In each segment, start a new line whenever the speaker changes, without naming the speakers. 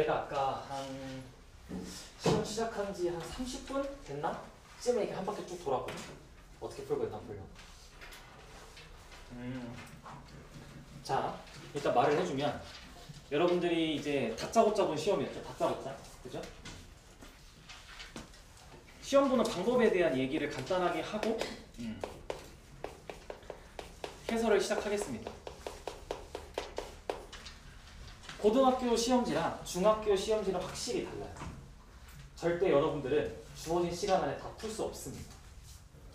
내가 아까 한 시험 시작한 지 한 30분 됐나? 쯤에 이렇게 한 바퀴 쭉 돌았거든. 어떻게 풀고 있나 보려. 자, 일단 말을 해주면 여러분들이 이제 다짜고짜 본 시험이었죠. 다짜고짜, 그죠? 시험 보는 방법에 대한 얘기를 간단하게 하고 해설을 시작하겠습니다. 고등학교 시험지랑 중학교 시험지는 확실히 달라요. 절대 여러분들은 주어진 시간 안에 다 풀 수 없습니다.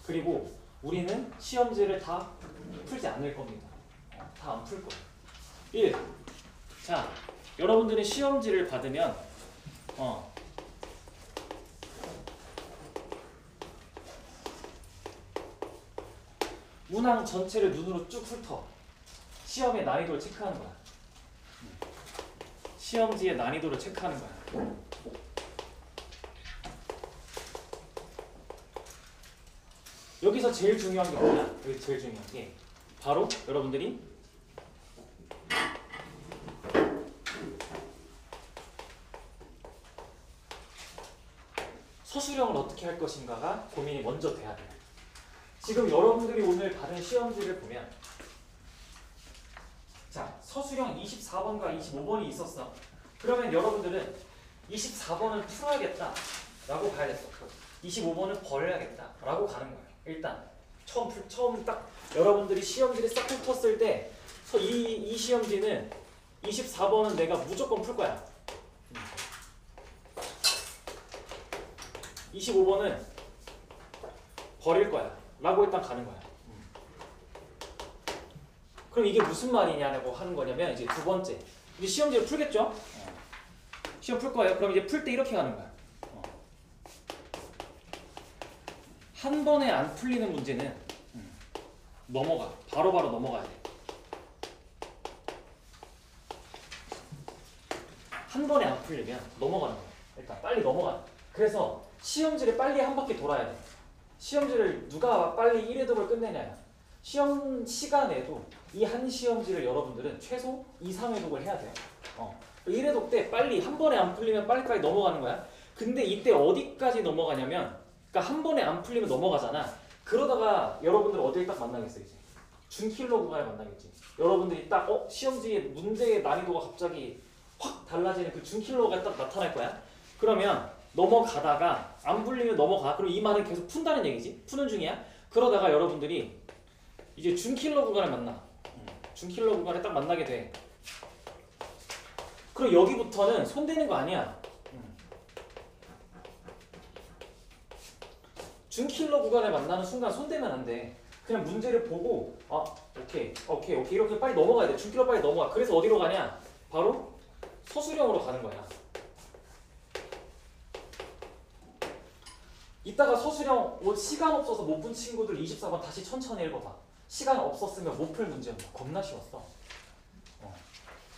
그리고 우리는 시험지를 다 풀지 않을 겁니다. 다 안 풀 거예요. 1. 자, 여러분들이 시험지를 받으면 문항 전체를 눈으로 쭉 훑어. 시험의 난이도를 체크하는 거야. 시험지의 난이도를 체크하는 거야. 여기서 제일 중요한 게 뭐냐? 여기 제일 중요한 게 바로 여러분들이 서술형을 어떻게 할 것인가가 고민이 먼저 돼야 돼요. 지금 여러분들이 오늘 받은 시험지를 보면 자, 서술형 24번과 25번이 있었어. 그러면 여러분들은 24번을 풀어야겠다 라고 가야겠어. 25번은 버려야겠다 라고 가는 거예요. 일단 처음 딱 여러분들이 시험지를 싹 훑었을 때 이 시험지는 24번은 내가 무조건 풀 거야. 25번은 버릴 거야 라고 일단 가는 거야. 그럼 이게 무슨 말이냐고 하는 거냐면 이제 두 번째 이제 시험지를 풀겠죠? 시험 풀 거예요. 그럼 이제 풀 때 이렇게 가는 거야. 한 번에 안 풀리는 문제는 넘어가. 바로바로 넘어가야 돼. 한 번에 안 풀리면 넘어가는 거야. 일단 빨리 넘어가. 그래서 시험지를 빨리 한 바퀴 돌아야 돼. 시험지를 누가 빨리 1회독을 끝내냐야. 시험 시간에도 이 한 시험지를 여러분들은 최소 2, 3회독을 해야 돼요. 1회독 때 빨리 한 번에 안 풀리면 빨리빨리 넘어가는 거야. 근데 이때 어디까지 넘어가냐면 그러니까 한 번에 안 풀리면 넘어가잖아. 그러다가 여러분들 어딜 딱 만나겠어 이제. 준킬러 구간에 만나겠지. 여러분들이 딱 시험지의 문제의 난이도가 갑자기 확 달라지는 그 준킬러가 딱 나타날 거야. 그러면 넘어가다가 안 풀리면 넘어가. 그럼 이 말은 계속 푼다는 얘기지. 푸는 중이야. 그러다가 여러분들이 이제 준킬러 구간을 만나. 준킬러 구간에 딱 만나게 돼. 그럼 여기부터는 손대는 거 아니야. 준킬러 구간에 만나는 순간 손대면 안 돼. 그냥 문제를 보고 오케이 이렇게 빨리 넘어가야 돼. 준킬러 빨리 넘어가. 그래서 어디로 가냐? 바로 서술형으로 가는 거야. 이따가 서술형 시간 없어서 못 푼 친구들 24번 다시 천천히 읽어봐. 시간 없었으면 못 풀 문제였어. 겁나 쉬웠어.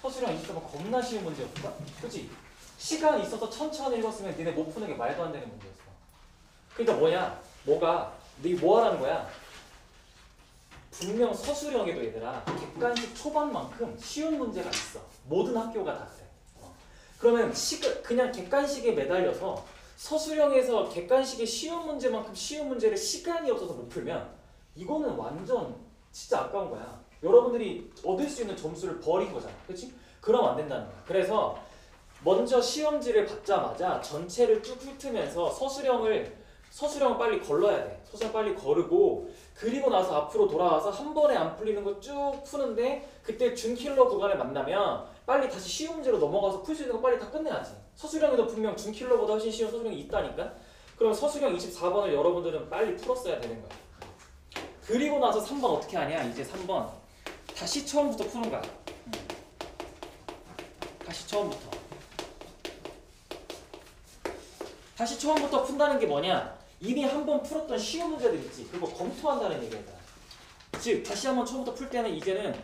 서술형 24번 겁나 쉬운 문제였어. 그치? 시간 있어서 천천히 읽었으면 니네 못 푸는 게 말도 안 되는 문제였어. 그러니까 네 뭐 하라는 거야? 분명 서술형에도 얘들아 객관식 초반만큼 쉬운 문제가 있어. 모든 학교가 다 그래. 그러면 그냥 객관식에 매달려서 서술형에서 객관식의 쉬운 문제만큼 쉬운 문제를 시간이 없어서 못 풀면 이거는 완전 진짜 아까운 거야. 여러분들이 얻을 수 있는 점수를 버린 거잖아. 그렇지? 그럼 안 된다는 거야. 그래서 먼저 시험지를 받자마자 전체를 쭉 훑으면서 서술형을 빨리 걸러야 돼. 서술형 빨리 거르고 그리고 나서 앞으로 돌아와서 한 번에 안 풀리는 거 쭉 푸는데 그때 준킬러 구간에 만나면 빨리 다시 쉬운 문제로 넘어가서 풀 수 있는 거 빨리 다 끝내야지. 서술형에도 분명 준킬러보다 훨씬 쉬운 서술형이 있다니까? 그럼 서술형 24번을 여러분들은 빨리 풀었어야 되는 거야. 그리고 나서 3번 어떻게 하냐? 이제 3번 다시 처음부터 푸는 거야. 다시 처음부터. 다시 처음부터 푼다는 게 뭐냐? 이미 한 번 풀었던 쉬운 문제들 있지. 그거 검토한다는 얘기야. 즉 다시 한번 처음부터 풀 때는 이제는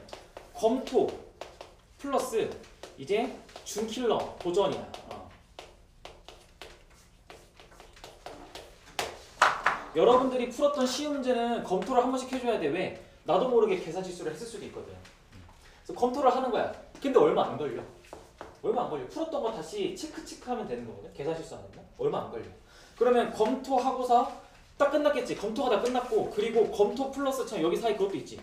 검토 플러스 이제 준킬러 도전이야. 여러분들이 풀었던 쉬운 문제는 검토를 한 번씩 해줘야 돼. 왜? 나도 모르게 계산 실수를 했을 수도 있거든. 그래서 검토를 하는 거야. 근데 얼마 안 걸려. 얼마 안 걸려. 풀었던 거 다시 체크하면 되는 거거든. 계산 실수 안 했나? 얼마 안 걸려. 그러면 검토하고서 딱 끝났겠지. 검토가 다 끝났고 그리고 검토 플러스처럼 여기 사이 그것도 있지.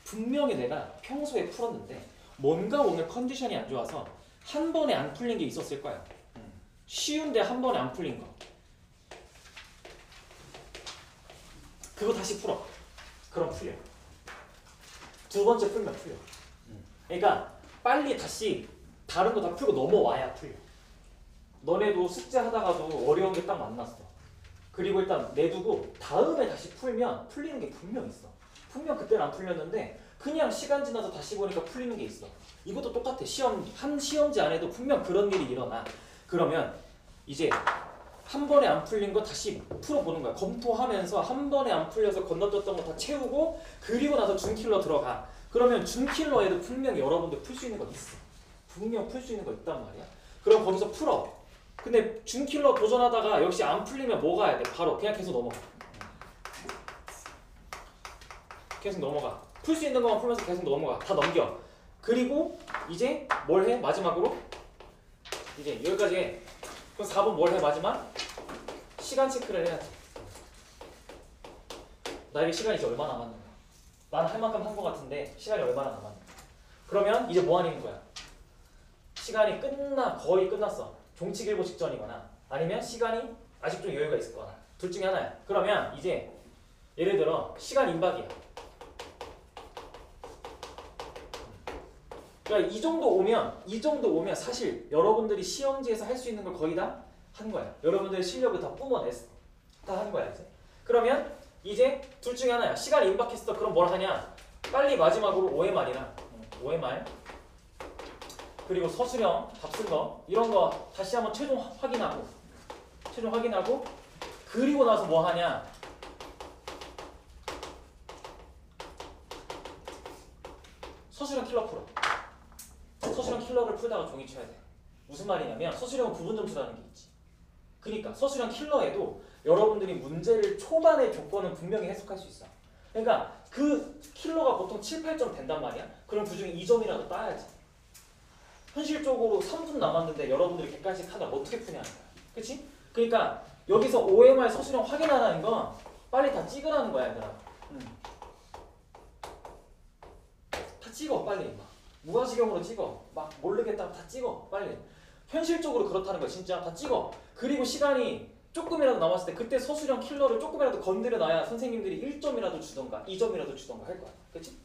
분명히 내가 평소에 풀었는데 뭔가 오늘 컨디션이 안 좋아서 한 번에 안 풀린 게 있었을 거야. 쉬운데 한 번에 안 풀린 거. 그거 다시 풀어. 그럼 풀려. 두 번째 풀면 풀려. 그러니까 빨리 다시 다른 거 다 풀고 넘어와야 풀려. 너네도 숙제하다가도 어려운 게 딱 만났어. 그리고 일단 내두고 다음에 다시 풀면 풀리는 게 분명 있어. 분명 그때는 안 풀렸는데 그냥 시간 지나서 다시 보니까 풀리는 게 있어. 이것도 똑같아. 한 시험지 안에도 분명 그런 일이 일어나. 그러면 이제 한 번에 안 풀린 거 다시 풀어보는 거야. 검토하면서 한 번에 안 풀려서 건너뛰었던 거 다 채우고 그리고 나서 준킬러 들어가. 그러면 준킬러에도 분명히 여러분들 풀 수 있는 거 있어. 분명 풀 수 있는 거 있단 말이야. 그럼 거기서 풀어. 근데 준킬러 도전하다가 역시 안 풀리면 뭐 가야 돼? 바로 그냥 계속 넘어가. 계속 넘어가. 풀 수 있는 것만 풀면서 계속 넘어가. 다 넘겨. 그리고 이제 뭘 해? 마지막으로 이제 여기까지 해. 그럼 4번 뭘 해? 마지막? 시간 체크를 해야지. 나에게 시간이 이제 얼마 남았는가? 나는 할 만큼 한 것 같은데 시간이 얼마나 남았는가? 그러면 이제 뭐 하는 거야? 시간이 거의 끝났어. 종칙일보 직전이거나 아니면 시간이 아직 좀 여유가 있을 거나 둘 중에 하나야. 그러면 이제 예를 들어 시간 임박이야. 그러니까 이 정도 오면 사실 여러분들이 시험지에서 할 수 있는 걸 거의 다 한 거야. 여러분들의 실력을 다 뿜어냈어. 다 한 거야 이제. 그러면 이제 둘 중에 하나야. 시간 임박했어. 그럼 뭘 하냐? 빨리 마지막으로 OMR이랑 OMR 그리고 서술형, 답 쓴 거 이런 거 다시 한번 최종 확인하고 그리고 나서 뭐 하냐? 서술형 킬러 풀어. 서술형 킬러를 풀다가 종이 쳐야 돼. 무슨 말이냐면 서술형은 부분 점수라는 게 있지. 그러니까 서술형 킬러에도 여러분들이 문제를 초반의 조건은 분명히 해석할 수 있어. 그러니까 그 킬러가 보통 7, 8점 된단 말이야. 그럼 그중에 2점이라도 따야지. 현실적으로 3분 남았는데 여러분들이 객관식 하다 어떻게 푸냐는 거야. 그치? 그러니까 여기서 OMR 서술형 확인하라는 건 빨리 다 찍으라는 거야 얘들아. 다 찍어 빨리. 막 무과시경으로 찍어. 막 모르겠다고 다 찍어 빨리. 현실적으로 그렇다는 거야 진짜. 다 찍어. 그리고 시간이 조금이라도 남았을 때 그때 서술형 킬러를 조금이라도 건드려놔야 선생님들이 1점이라도 주던가 2점이라도 주던가 할 거야. 그치?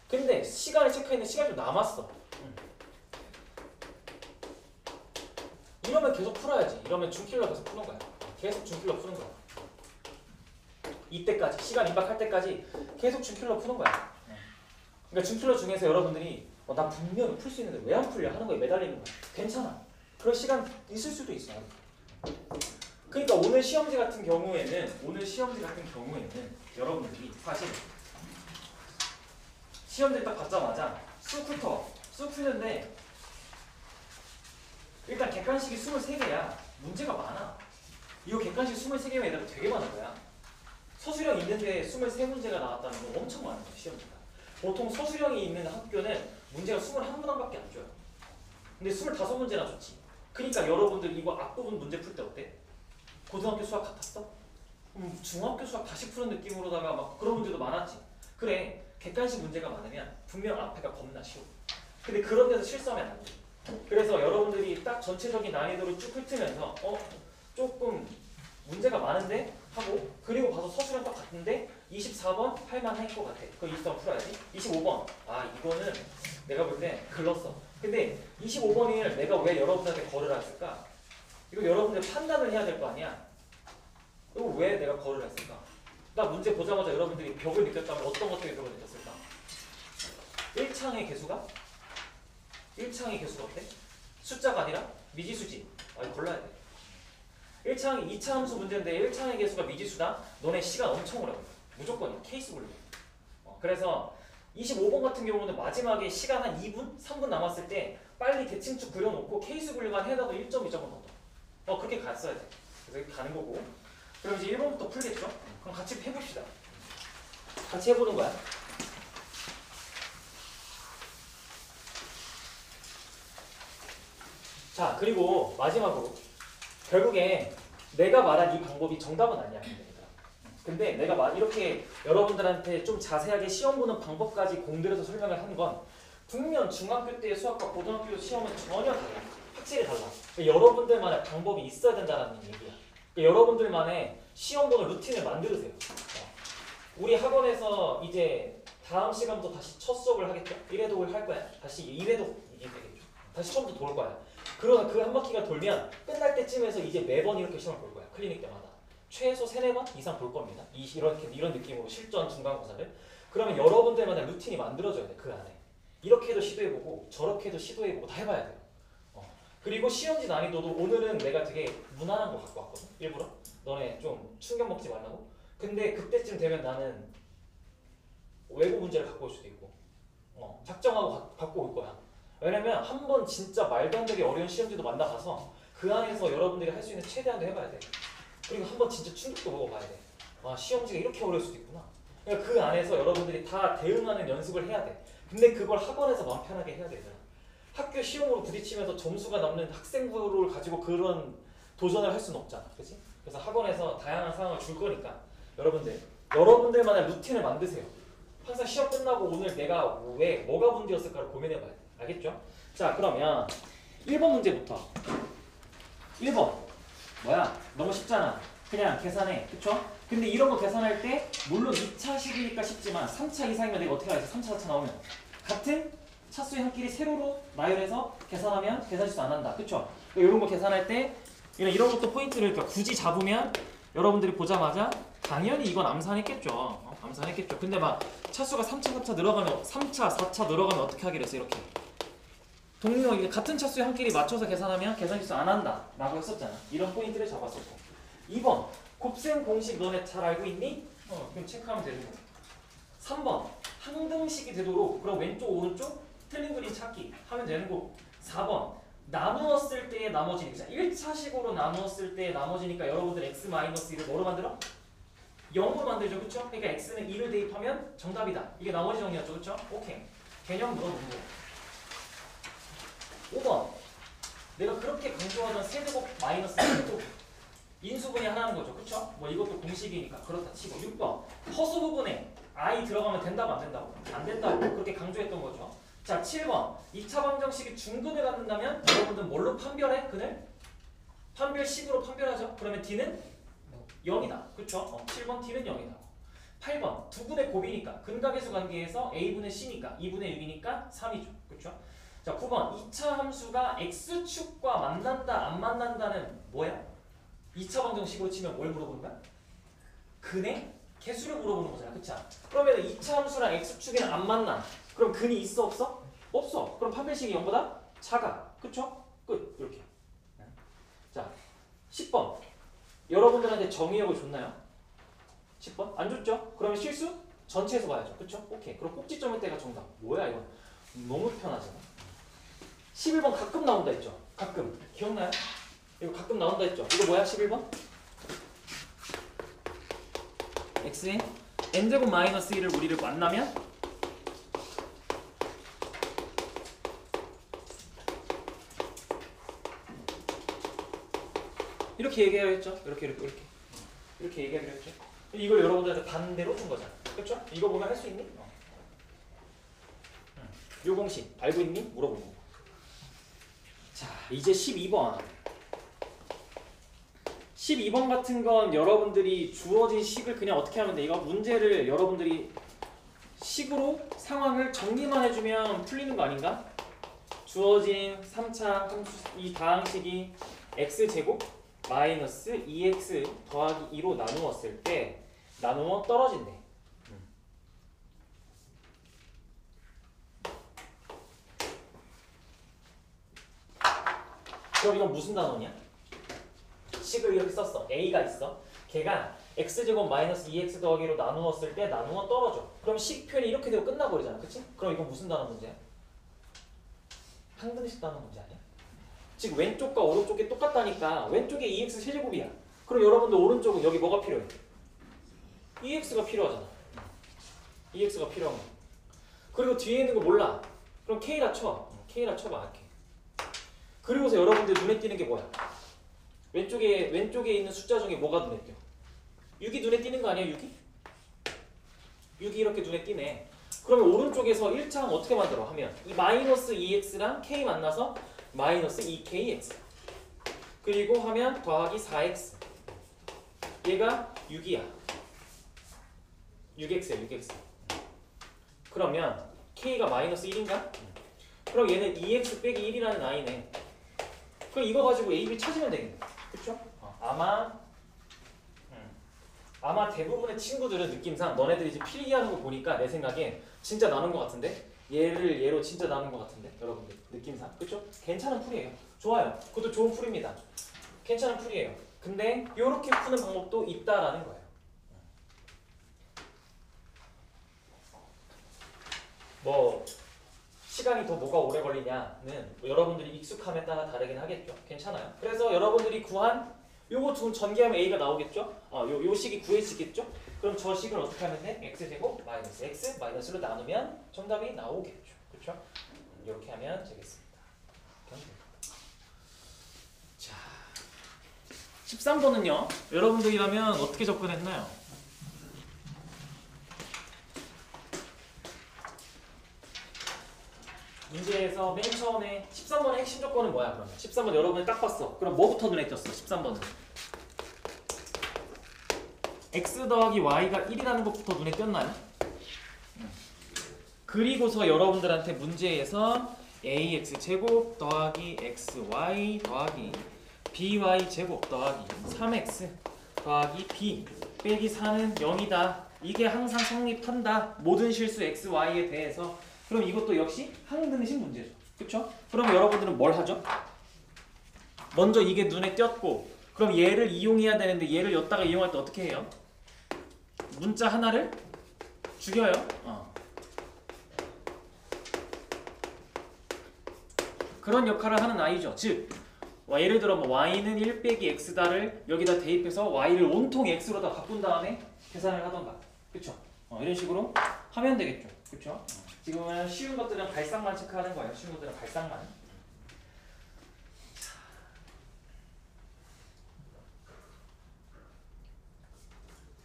근데 시간에 체크했는데 시간이 좀 남았어. 이러면 계속 풀어야지. 이러면 준킬러 계속 푸는 거야. 계속 준킬러 푸는 거야. 이때까지 시간 임박할 때까지 계속 준킬러 푸는 거야. 그러니까 준킬러 중에서 여러분들이 나 분명히 풀 수 있는데 왜 안 풀려 하는 거에 매달리는 거야. 괜찮아. 그럴 시간 있을 수도 있어. 그러니까 오늘 시험지 같은 경우에는 여러분들이 사실 시험지 딱 받자마자 쑥 풀는데 일단 객관식이 23개야. 문제가 많아. 이거 객관식 23개면 얘들아 되게 많은 거야. 서술형 있는데 23문제가 나왔다는 건 엄청 많은 거야 시험지가. 보통 서술형이 있는 학교는 문제가 21문항밖에 안 줘요. 근데 25문제나 줬지. 그러니까 여러분들 이거 앞부분 문제 풀 때 어때? 고등학교 수학 같았어? 중학교 수학 다시 푸는 느낌으로다가 막 그런 문제도 많았지. 그래, 객관식 문제가 많으면 분명 앞에가 겁나 쉬워. 근데 그런 데서 실수하면 안 돼. 그래서 여러분들이 딱 전체적인 난이도를 쭉 훑으면서 조금 문제가 많은데 하고 그리고 봐서 서술형 딱 같은데 24번 할만할 것 같아. 그거 24번 풀어야지. 25번 이거는 내가 볼 때 글렀어. 근데 25번을 내가 왜 여러분한테 거를 했을까? 이거 여러분들 판단을 해야 될 거 아니야. 이거 왜 내가 거를 했을까? 나 문제 보자마자 여러분들이 벽을 느꼈다면 어떤 것 때문에 벽을 느꼈을까? 1창의 개수가? 1창의 개수가 어때? 숫자가 아니라 미지수지. 이거 골라야 돼. 1창, 2차 함수 문제인데 1창의 개수가 미지수다? 너네 시간 엄청 오래 걸려. 무조건이야. 케이스 굴려. 그래서 25번 같은 경우는 마지막에 시간 한 2분? 3분 남았을 때 빨리 대칭축 그려놓고 케이스 분류만 해놔도 1점, 2점은 얻어. 그렇게 갔어야 돼. 그래서 이렇게 가는 거고. 그럼 이제 1번부터 풀겠죠? 그럼 같이 해봅시다. 같이 해보는 거야. 자, 그리고 마지막으로 결국에 내가 말한 이 방법이 정답은 아니야. 근데 내가 이렇게 여러분들한테 좀 자세하게 시험 보는 방법까지 공들여서 설명을 한 건 분명 중학교 때의 수학과 고등학교 시험은 전혀 달라. 확실히 달라. 그러니까 여러분들만의 방법이 있어야 된다는 얘기야. 그러니까 여러분들만의 시험 보는 루틴을 만들으세요. 우리 학원에서 이제 다음 시간부터 다시 첫 수업을 하겠죠? 1회독을 할 거야. 다시 2회독 이게 되겠죠. 다시 처음부터 돌 거야. 그러면 그 한 바퀴가 돌면 끝날 때쯤에서 이제 매번 이렇게 시험을 볼 거야. 클리닉 때마다. 최소 3-4번 이상 볼 겁니다. 이런 느낌으로 실전 중간고사를. 그러면 여러분들만의 루틴이 만들어져야 돼. 그 안에. 이렇게 해도 시도해보고 저렇게 해도 시도해보고 다 해봐야 돼요. 그리고 시험지 난이도도 오늘은 내가 되게 무난한 거 갖고 왔거든. 일부러. 너네 좀 충격 먹지 말라고. 근데 그때쯤 되면 나는 외고 문제를 갖고 올 수도 있고 작정하고 갖고 올 거야. 왜냐면 한 번 진짜 말도 안 되게 어려운 시험지도 만나가서 그 안에서 여러분들이 할 수 있는 최대한도 해봐야 돼. 그리고 한 번 진짜 충격도 먹어봐야 돼. 아, 시험지가 이렇게 어려울 수도 있구나. 그러니까 그 안에서 여러분들이 다 대응하는 연습을 해야 돼. 근데 그걸 학원에서 마음 편하게 해야 되잖아. 학교 시험으로 부딪히면서 점수가 남는 학생부를 가지고 그런 도전을 할 수는 없잖아. 그렇지? 그래서 학원에서 다양한 상황을 줄 거니까 여러분들만의 루틴을 만드세요. 항상 시험 끝나고 오늘 내가 왜 뭐가 문제였을까를 고민해봐야 돼. 알겠죠? 자, 그러면 1번 문제부터. 1번 뭐야? 너무 쉽잖아. 그냥 계산해. 그쵸? 근데 이런 거 계산할 때 물론 2차식이니까 쉽지만 3차 이상이면 내가 어떻게 하겠어? 3차, 4차 나오면 같은 차수의 한 끼리 세로로 나열해서 계산하면 계산실수 안 한다. 그쵸? 이런 거 계산할 때 이런 것도 포인트를 그러니까 굳이 잡으면 여러분들이 보자마자 당연히 이건 암산했겠죠. 암산했겠죠. 근데 막 차수가 3차, 4차 늘어가면 3차, 4차 늘어가면 어떻게 하기로 했어? 이렇게. 동료 같은 차수의 한 끼리 맞춰서 계산하면 계산실수 안 한다 라고 했었잖아. 이런 포인트를 잡았었고. 2번 곱셈 공식 너네 잘 알고 있니? 그럼 체크하면 되는 거. 3번 항등식이 되도록 그럼 왼쪽 오른쪽 틀린 그림 찾기 하면 되는 거. 4번 나누었을 때의 나머지니까 1차식으로 나누었을 때의 나머지니까 여러분들 x-1을 뭐로 만들어? 0으로 만들죠. 그쵸? 그러니까 x는 2를 대입하면 정답이다. 이게 나머지 정리였죠. 그쵸? 오케이. 개념 물어보는 거. 5번 내가 그렇게 강조하던 세제곱 마이너스 1도 인수분해 하나는 거죠. 그쵸? 뭐 이것도 공식이니까 그렇다 치고. 6번 허수 부분에 i 들어가면 된다고 안 된다고? 안 된다고 그렇게 강조했던 거죠. 자, 7번 2차 방정식이 중근을 갖는다면 여러분들 뭘로 판별해? 근을? 판별식으로 판별하죠. 그러면 d는 0이다. 그쵸? 7번 d는 0이다. 8번 두 분의 곱이니까 근각계수 관계에서 a분의 c니까 2분의 6이니까 3이죠. 그쵸? 자, 9번 2차 함수가 x축과 만난다 안 만난다는 뭐야? 2차 방정식으로 치면 뭘 물어보는 거야? 근의 개수를 물어보는 거잖아. 그쵸? 그러면 2차 함수랑 x축이랑 안 만나. 그럼 근이 있어 없어? 없어. 그럼 판별식이 0보다 작아. 그쵸? 끝. 이렇게. 자, 10번 여러분들한테 정의역을 줬나요? 10번? 안 줬죠? 그러면 실수? 전체에서 봐야죠. 그쵸? 오케이. 그럼 꼭지점일 때가 정답. 뭐야 이거? 너무 편하잖아. 11번 가끔 나온다 했죠? 가끔. 기억나요? 이거 가끔 나온다 했죠? 이거 뭐야? 11번? x에 n제곱 마이너스 1을 우리를 만나면 이렇게 얘기하려 했죠? 이렇게 얘기하기로 했죠? 이걸 여러분들한테 반대로 준 거잖아. 그렇죠? 이거 보면 할 수 있니? 요 공식 알고 있니? 물어보는 거. 자, 이제 12번. 12번 같은 건 여러분들이 주어진 식을 그냥 어떻게 하면 돼? 이거 문제를 여러분들이 식으로 상황을 정리만 해주면 풀리는 거 아닌가? 주어진 3차 함수 이 다항식이 x제곱 마이너스 2x 더하기 2로 나누었을 때 나누어 떨어진대. 그럼 이건 무슨 단원이야? 식을 이렇게 썼어. a가 있어. 걔가 x제곱 마이너스 2x 더하기로 나누었을 때 나누어 떨어져. 그럼 식 표현이 이렇게 되고 끝나버리잖아. 그치? 그럼 이건 무슨 단원 문제야? 항등식 단원 문제 아니야? 지금 왼쪽과 오른쪽이 똑같다니까 왼쪽에 2x 세제곱이야. 그럼 여러분들 오른쪽은 여기 뭐가 필요해? 2x가 필요하잖아. 2x가 필요한 거. 그리고 뒤에 있는 거 몰라. 그럼 k라 쳐. k라 쳐봐. 이렇게. 그리고서 여러분들 눈에 띄는 게 뭐야? 왼쪽에 있는 숫자 중에 뭐가 눈에 띄어? 6이 눈에 띄는 거 아니야? 6이? 6이 이렇게 눈에 띄네. 그러면 오른쪽에서 1차항 어떻게 만들어? 하면 이 마이너스 2x랑 k 만나서 마이너스 2kx 그리고 하면 더하기 4x 얘가 6이야. 6x야 6x. 그러면 k가 마이너스 1인가? 그럼 얘는 2x 빼기 1이라는 아이네. 그럼 이거 가지고 a, b 찾으면 되겠네. 그쵸? 아마 대부분의 친구들은 느낌상 너네들이 이제 필기하는 거 보니까 내 생각엔 진짜 나눈 것 같은데 얘를 얘로 진짜 나눈 것 같은데 여러분들 느낌상 그쵸? 괜찮은 풀이에요. 좋아요. 그것도 좋은 풀입니다. 괜찮은 풀이에요. 근데 이렇게 푸는 방법도 있다라는 거예요. 뭐 시간이 더 뭐가 오래 걸리냐는 여러분들이 익숙함에 따라 다르긴 하겠죠. 괜찮아요. 그래서 여러분들이 구한 요거 두 전개하면 a가 나오겠죠? 요 식이 구해지겠죠? 그럼 저 식을 어떻게 하면 돼? x제곱 마이너스 x 마이너스로 나누면 정답이 나오겠죠. 그렇죠? 이렇게 하면 되겠습니다. 자, 13번은요. 여러분들이라면 어떻게 접근했나요? 문제에서 맨 처음에 13번의 핵심 조건은 뭐야 그러면? 13번 여러분이 딱 봤어. 그럼 뭐부터 눈에 띄었어? 13번은 x 더하기 y가 1이라는 것부터 눈에 띄었나요? 그리고서 여러분들한테 문제에서 ax 제곱 더하기 xy 더하기 by 제곱 더하기 3x 더하기 b 빼기 4는 0이다. 이게 항상 성립한다. 모든 실수 x, y에 대해서. 그럼 이것도 역시 항등식 문제죠. 그쵸? 그럼 여러분들은 뭘 하죠? 먼저 이게 눈에 띄었고 그럼 얘를 이용해야 되는데 얘를 여기다가 이용할 때 어떻게 해요? 문자 하나를 죽여요. 그런 역할을 하는 아이죠. 즉 예를 들어 뭐 y는 1 빼기 x다를 여기다 대입해서 y를 온통 x로 다 바꾼 다음에 계산을 하던가. 그쵸? 이런 식으로 하면 되겠죠. 그쵸? 지금은 쉬운 것들은 발상만 체크하는 거예요. 쉬운 것들은 발상만.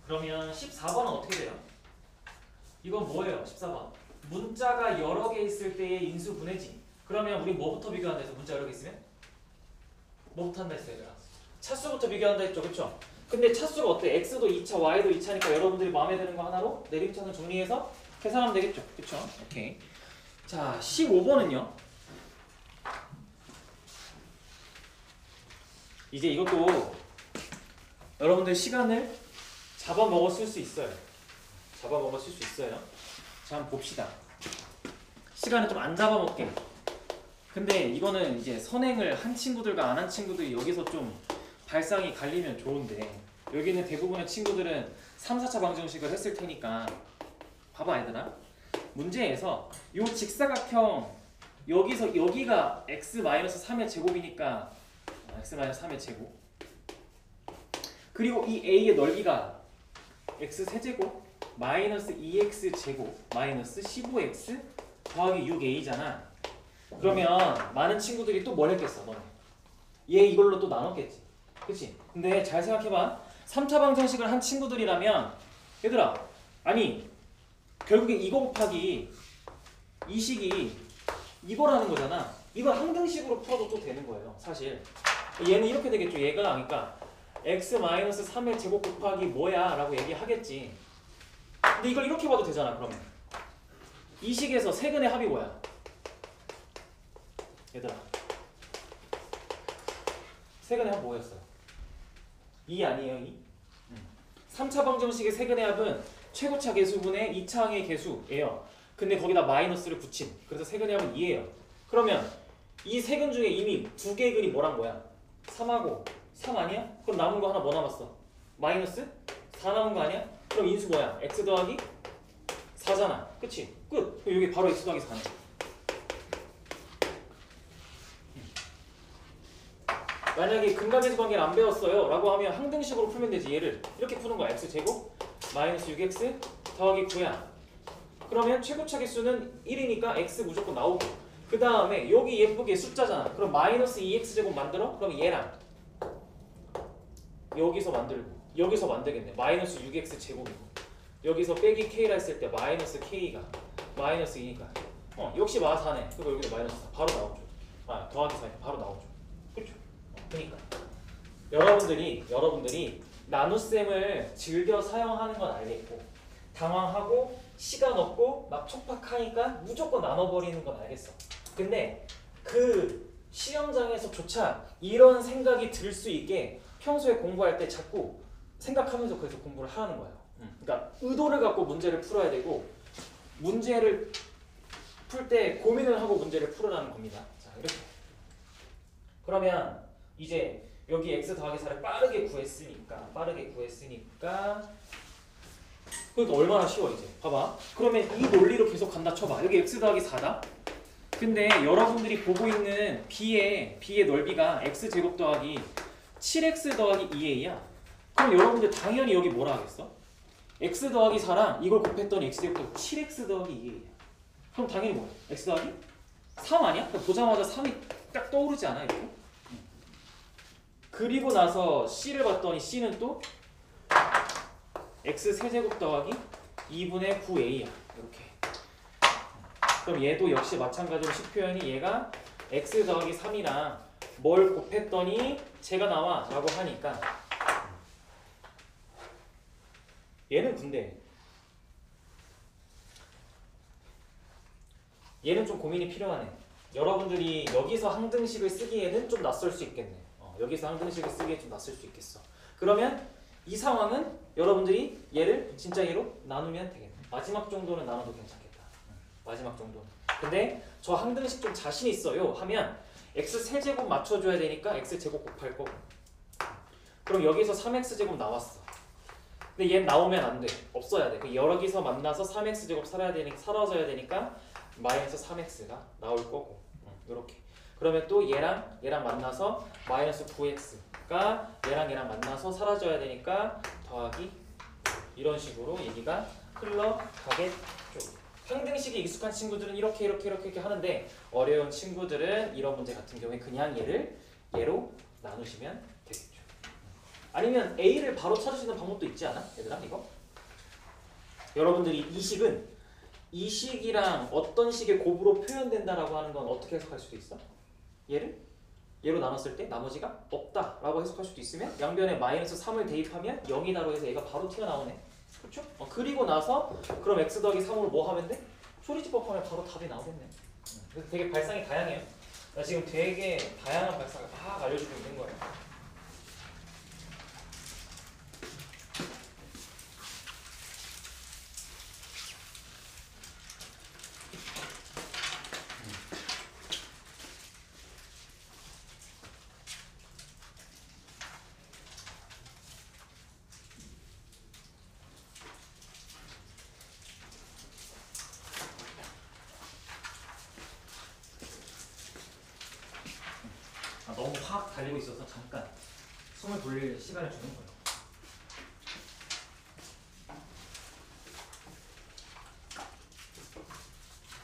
그러면 14번은 어떻게 돼요? 이건 뭐예요? 14번. 문자가 여러 개 있을 때의 인수분해지. 그러면 우리 뭐부터 비교한다 해서 문자 여러 개 있으면? 뭐부터 한다 했어요? 얘들아? 차수부터 비교한다 했죠? 그쵸? 근데 차수가 어때? x도 2차, y도 2차니까 여러분들이 마음에 드는 거 하나로 내림차순 정리해서 계산하면 되겠죠? 그쵸? 오케이. 자, 15번은요. 이제 이것도 여러분들 시간을 잡아먹었을 수 있어요. 잡아먹었을 수 있어요. 자, 한번 봅시다. 시간을 좀 안 잡아먹게. 근데 이거는 이제 선행을 한 친구들과 안 한 친구들이 여기서 좀 발상이 갈리면 좋은데 여기는 대부분의 친구들은 3, 4차 방정식을 했을 테니까 봐봐 얘들아. 문제에서 요 직사각형 여기서 여기가 x-3의 제곱이니까 x-3의 제곱 그리고 이 a의 넓이가 x 세제곱 마이너스 2x 제곱 마이너스 15x 더하기 6a잖아. 그러면 많은 친구들이 또 뭘 했겠어 너네? 얘 이걸로 또 나눴겠지. 그치? 근데 잘 생각해봐. 3차 방정식을 한 친구들이라면 얘들아 아니 결국에 이거 곱하기 이 식이 이거라는 거잖아. 이걸 항등식으로 풀어도 또 되는 거예요 사실. 얘는 이렇게 되겠죠. 얘가 그러니까 x-3의 제곱 곱하기 뭐야 라고 얘기하겠지. 근데 이걸 이렇게 봐도 되잖아. 그러면 이 식에서 세근의 합이 뭐야? 얘들아 세근의 합 뭐였어요? 2 아니에요? 2? 3차 방정식의 세근의 합은 최고차 개수분의 2차항의 개수예요. 근데 거기다 마이너스를 붙인. 그래서 세근의 합은 2예요. 그러면 이 세근 중에 이미 두 개의 근이 뭐란 거야? 3하고 3 아니야? 그럼 남은 거 하나 뭐 남았어? 마이너스? 4 남은 거 아니야? 그럼 인수 뭐야? x 더하기 4잖아. 그치? 끝! 그럼 여기 바로 x 더하기 4네. 만약에 근각계수 관계를 안 배웠어요 라고 하면 항등식으로 풀면 되지. 얘를 이렇게 푸는 거야. x제곱 마이너스 6x 더하기 9야. 그러면 최고차 개수는 1이니까 x 무조건 나오고 그 다음에 여기 예쁘게 숫자잖아. 그럼 마이너스 2x제곱 만들어? 그럼 얘랑 여기서 만들고 여기서 만들겠네. 마이너스 6x제곱이고 여기서 빼기 k라 했을 때 마이너스 k가 마이너스 2니까 역시 마사네. 그리고 여기도 마이너스 4 바로 나오죠. 더하기 4 바로 나오죠. 그렇죠? 그러니까 여러분들이 나눗셈을 즐겨 사용하는 건 알겠고 당황하고 시간 없고 막 촉박하니까 무조건 나눠버리는 건 알겠어. 근데 그 시험장에서조차 이런 생각이 들 수 있게 평소에 공부할 때 자꾸 생각하면서 그래서 공부를 하는 거예요. 그러니까 의도를 갖고 문제를 풀어야 되고 문제를 풀 때 고민을 하고 문제를 풀으라는 겁니다. 자, 이렇게. 그러면 이제 여기 x 더하기 4를 빠르게 구했으니까 그러니까 얼마나 쉬워 이제. 봐봐. 그러면 이 논리로 계속 간다 쳐봐. 여기 x 더하기 4다. 근데 여러분들이 보고 있는 b의 넓이가 x제곱 더하기 7x 더하기 2a야. 그럼 여러분들 당연히 여기 뭐라 하겠어? x 더하기 4랑 이걸 곱했더니 x제곱 더하기 7x 더하기 2a야. 그럼 당연히 뭐야? x 더하기 3 아니야? 보자마자 3이 딱 떠오르지 않아 이렇게? 그리고 나서 c를 봤더니 c는 또 x 세제곱 더하기 2분의 9a야. 이렇게. 그럼 얘도 역시 마찬가지로 식표현이 얘가 x 더하기 3이랑 뭘 곱했더니 제가 나와 라고 하니까 얘는 근데 얘는 좀 고민이 필요하네. 여러분들이 여기서 항등식을 쓰기에는 좀 낯설 수 있겠네. 여기서 항등식을 쓰기에 좀 낯설 수 있겠어. 그러면 이 상황은 여러분들이 얘를 진짜 얘로 나누면 되겠네. 마지막 정도는 나눠도 괜찮겠다. 마지막 정도는. 근데 저 항등식 좀 자신 있어요 하면 x 세제곱 맞춰줘야 되니까 x 제곱 곱할 거고. 그럼 여기서 3x 제곱 나왔어. 근데 얘는 나오면 안 돼. 없어야 돼. 여기서 만나서 3x 제곱 사라져야 되니까 마이너스 3x가 나올 거고. 이렇게. 그러면 또 얘랑 만나서 마이너스 9x가 얘랑 만나서 사라져야 되니까 더하기 이런 식으로 얘기가 흘러가겠죠. 항등식이 익숙한 친구들은 이렇게 하는데 어려운 친구들은 이런 문제 같은 경우에 그냥 얘로 나누시면 되겠죠. 아니면 A를 바로 찾을 수 있는 방법도 있지 않아? 얘들아 이거? 여러분들이 이 식이랑 어떤 식의 곱으로 표현된다라고 하는 건 어떻게 해석할 수도 있어? 얘로 나눴을 때 나머지가 없다라고 해석할 수도 있으면 양변에 마이너스 3을 대입하면 0이다로 해서 얘가 바로 튀어나오네. 그렇죠? 그리고 나서 그럼 x 더하기 3으로 뭐 하면 돼? 소리집법하면 바로 답이 나오겠네. 그래서 되게 발상이 다양해요. 나 지금 되게 다양한 발상을 막 알려주고 있는 거예요. 너무 확 달리고 있어서 잠깐 숨을 돌릴 시간을 주는 거예요.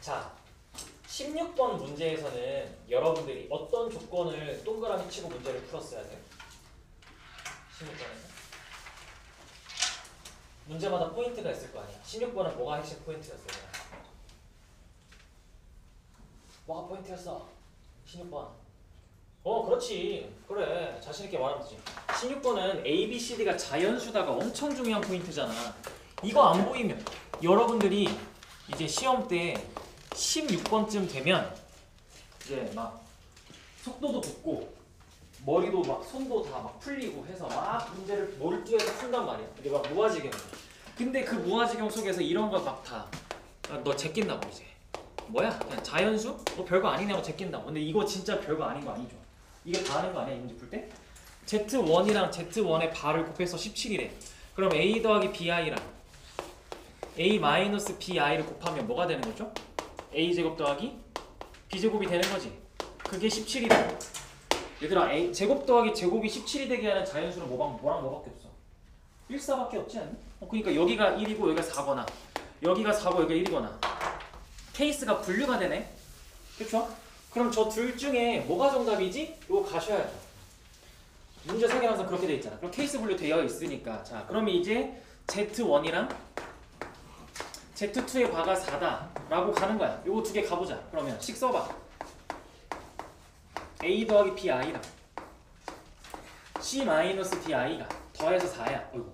자, 16번 문제에서는 여러분들이 어떤 조건을 동그라미 치고 문제를 풀었어야 돼요? 16번에서 문제마다 포인트가 있을 거 아니야. 16번은 뭐가 핵심 포인트였어요? 뭐가 포인트였어? 16번. 그렇지. 그래. 자신있게 말하면 되지. 16번은 A, B, C, D가 자연수다가 엄청 중요한 포인트잖아. 이거 안 보이면 여러분들이 이제 시험 때 16번쯤 되면 이제 막 속도도 붙고 머리도 막 손도 다 막 풀리고 해서 막 문제를 몰두해서 푼단 말이야. 이게 막 무아지경. 근데 그 무아지경 속에서 이런 거 막 다 너 제낀다고 이제. 뭐야? 그냥 자연수? 뭐 별거 아니냐고 제낀다고. 근데 이거 진짜 별거 아닌 거 아니죠? 이게 다 하는 거 아니야? 이 문제 풀 때? Z1이랑 Z1의 발을 곱해서 17이래. 그럼 A 더하기 BI랑 A-BI를 곱하면 뭐가 되는 거죠? A제곱 더하기 B제곱이 되는 거지. 그게 17이래. 얘들아, A 제곱 더하기 제곱이 17이 되게 하는 자연수는 뭐랑 뭐밖에 없어? 1, 4밖에 없지 않니? 그러니까 여기가 1이고 여기가 4거나 여기가 4고 여기가 1이거나 케이스가 분류가 되네. 그쵸? 그럼 저 둘 중에 뭐가 정답이지? 이거 가셔야죠. 문제 설계는 항상 그렇게 돼 있잖아. 그럼 케이스 분류 되어 있으니까. 자, 그러면 이제 Z1이랑 Z2의 바가 4다 라고 가는 거야. 요거 두 개 가보자. 그러면 식 써봐. A 더하기 BI랑 C 마이너스 DI가 더해서 4야. 어이구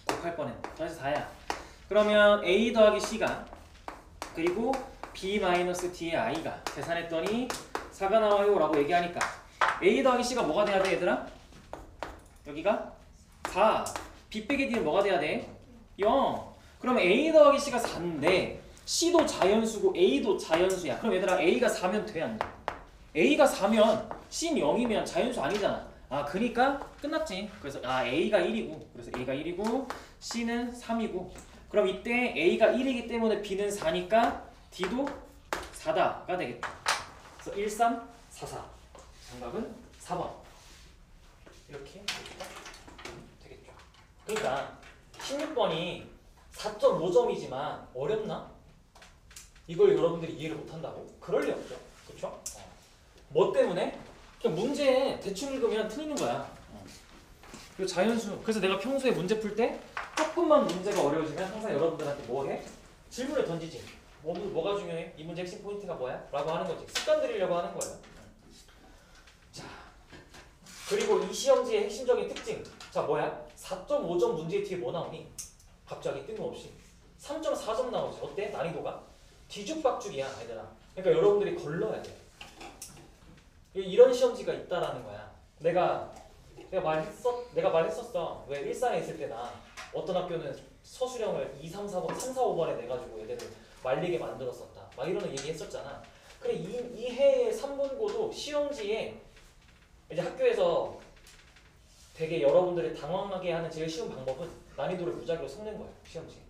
곱할 뻔했네. 더해서 4야. 그러면 A 더하기 C가 그리고 B 마이너스 D의 I가 계산했더니 4가 나와요 라고 얘기하니까 A 더하기 C가 뭐가 돼야 돼 얘들아? 여기가 4. B 빼기 D는 뭐가 돼야 돼? 0. 그럼 A 더하기 C가 4인데 C도 자연수고 A도 자연수야. 그럼 얘들아 A가 4면 돼 안 돼? A가 4면 C는 0이면 자연수 아니잖아. 아 그니까 끝났지. 그래서 A가 1이고 그래서 A가 1이고 C는 3이고 그럼 이때 A가 1이기 때문에 B는 4니까 D도 4다가 되겠다. 그래서 1, 3, 4, 4 정답은 4번 이렇게 되겠죠. 그러니까 16번이 4.5점이지만 어렵나? 이걸 여러분들이 이해를 못한다고? 그럴 리 없죠. 그쵸? 뭐 때문에? 그냥 문제 대충 읽으면 틀리는 거야. 그리고 자연수. 그래서 내가 평소에 문제 풀 때 조금만 문제가 어려워지면 항상 여러분들한테 뭐 해? 질문을 던지지. 뭐가 중요해? 이 문제 핵심 포인트가 뭐야? 라고 하는 거지. 습관 들이려고 하는 거예요. 자, 그리고 이 시험지의 핵심적인 특징. 자, 뭐야? 4.5점 문제 뒤에 뭐 나오니? 갑자기 뜬금없이 3.4점 나오지. 어때? 난이도가? 뒤죽박죽이야, 얘들아. 그러니까 여러분들이 걸러야 돼. 이런 시험지가 있다라는 거야. 내가 말했었어. 왜 일산에 있을 때나 어떤 학교는 서술형을 2, 3, 4번, 3, 4, 5번에 내가지고 얘들을 말리게 만들었었다. 막 이런 얘기 했었잖아. 그래 이 해의 3분고도 시험지에 이제 학교에서 되게 여러분들이 당황하게 하는 제일 쉬운 방법은 난이도를 무작위로 섞는 거예요. 시험지에.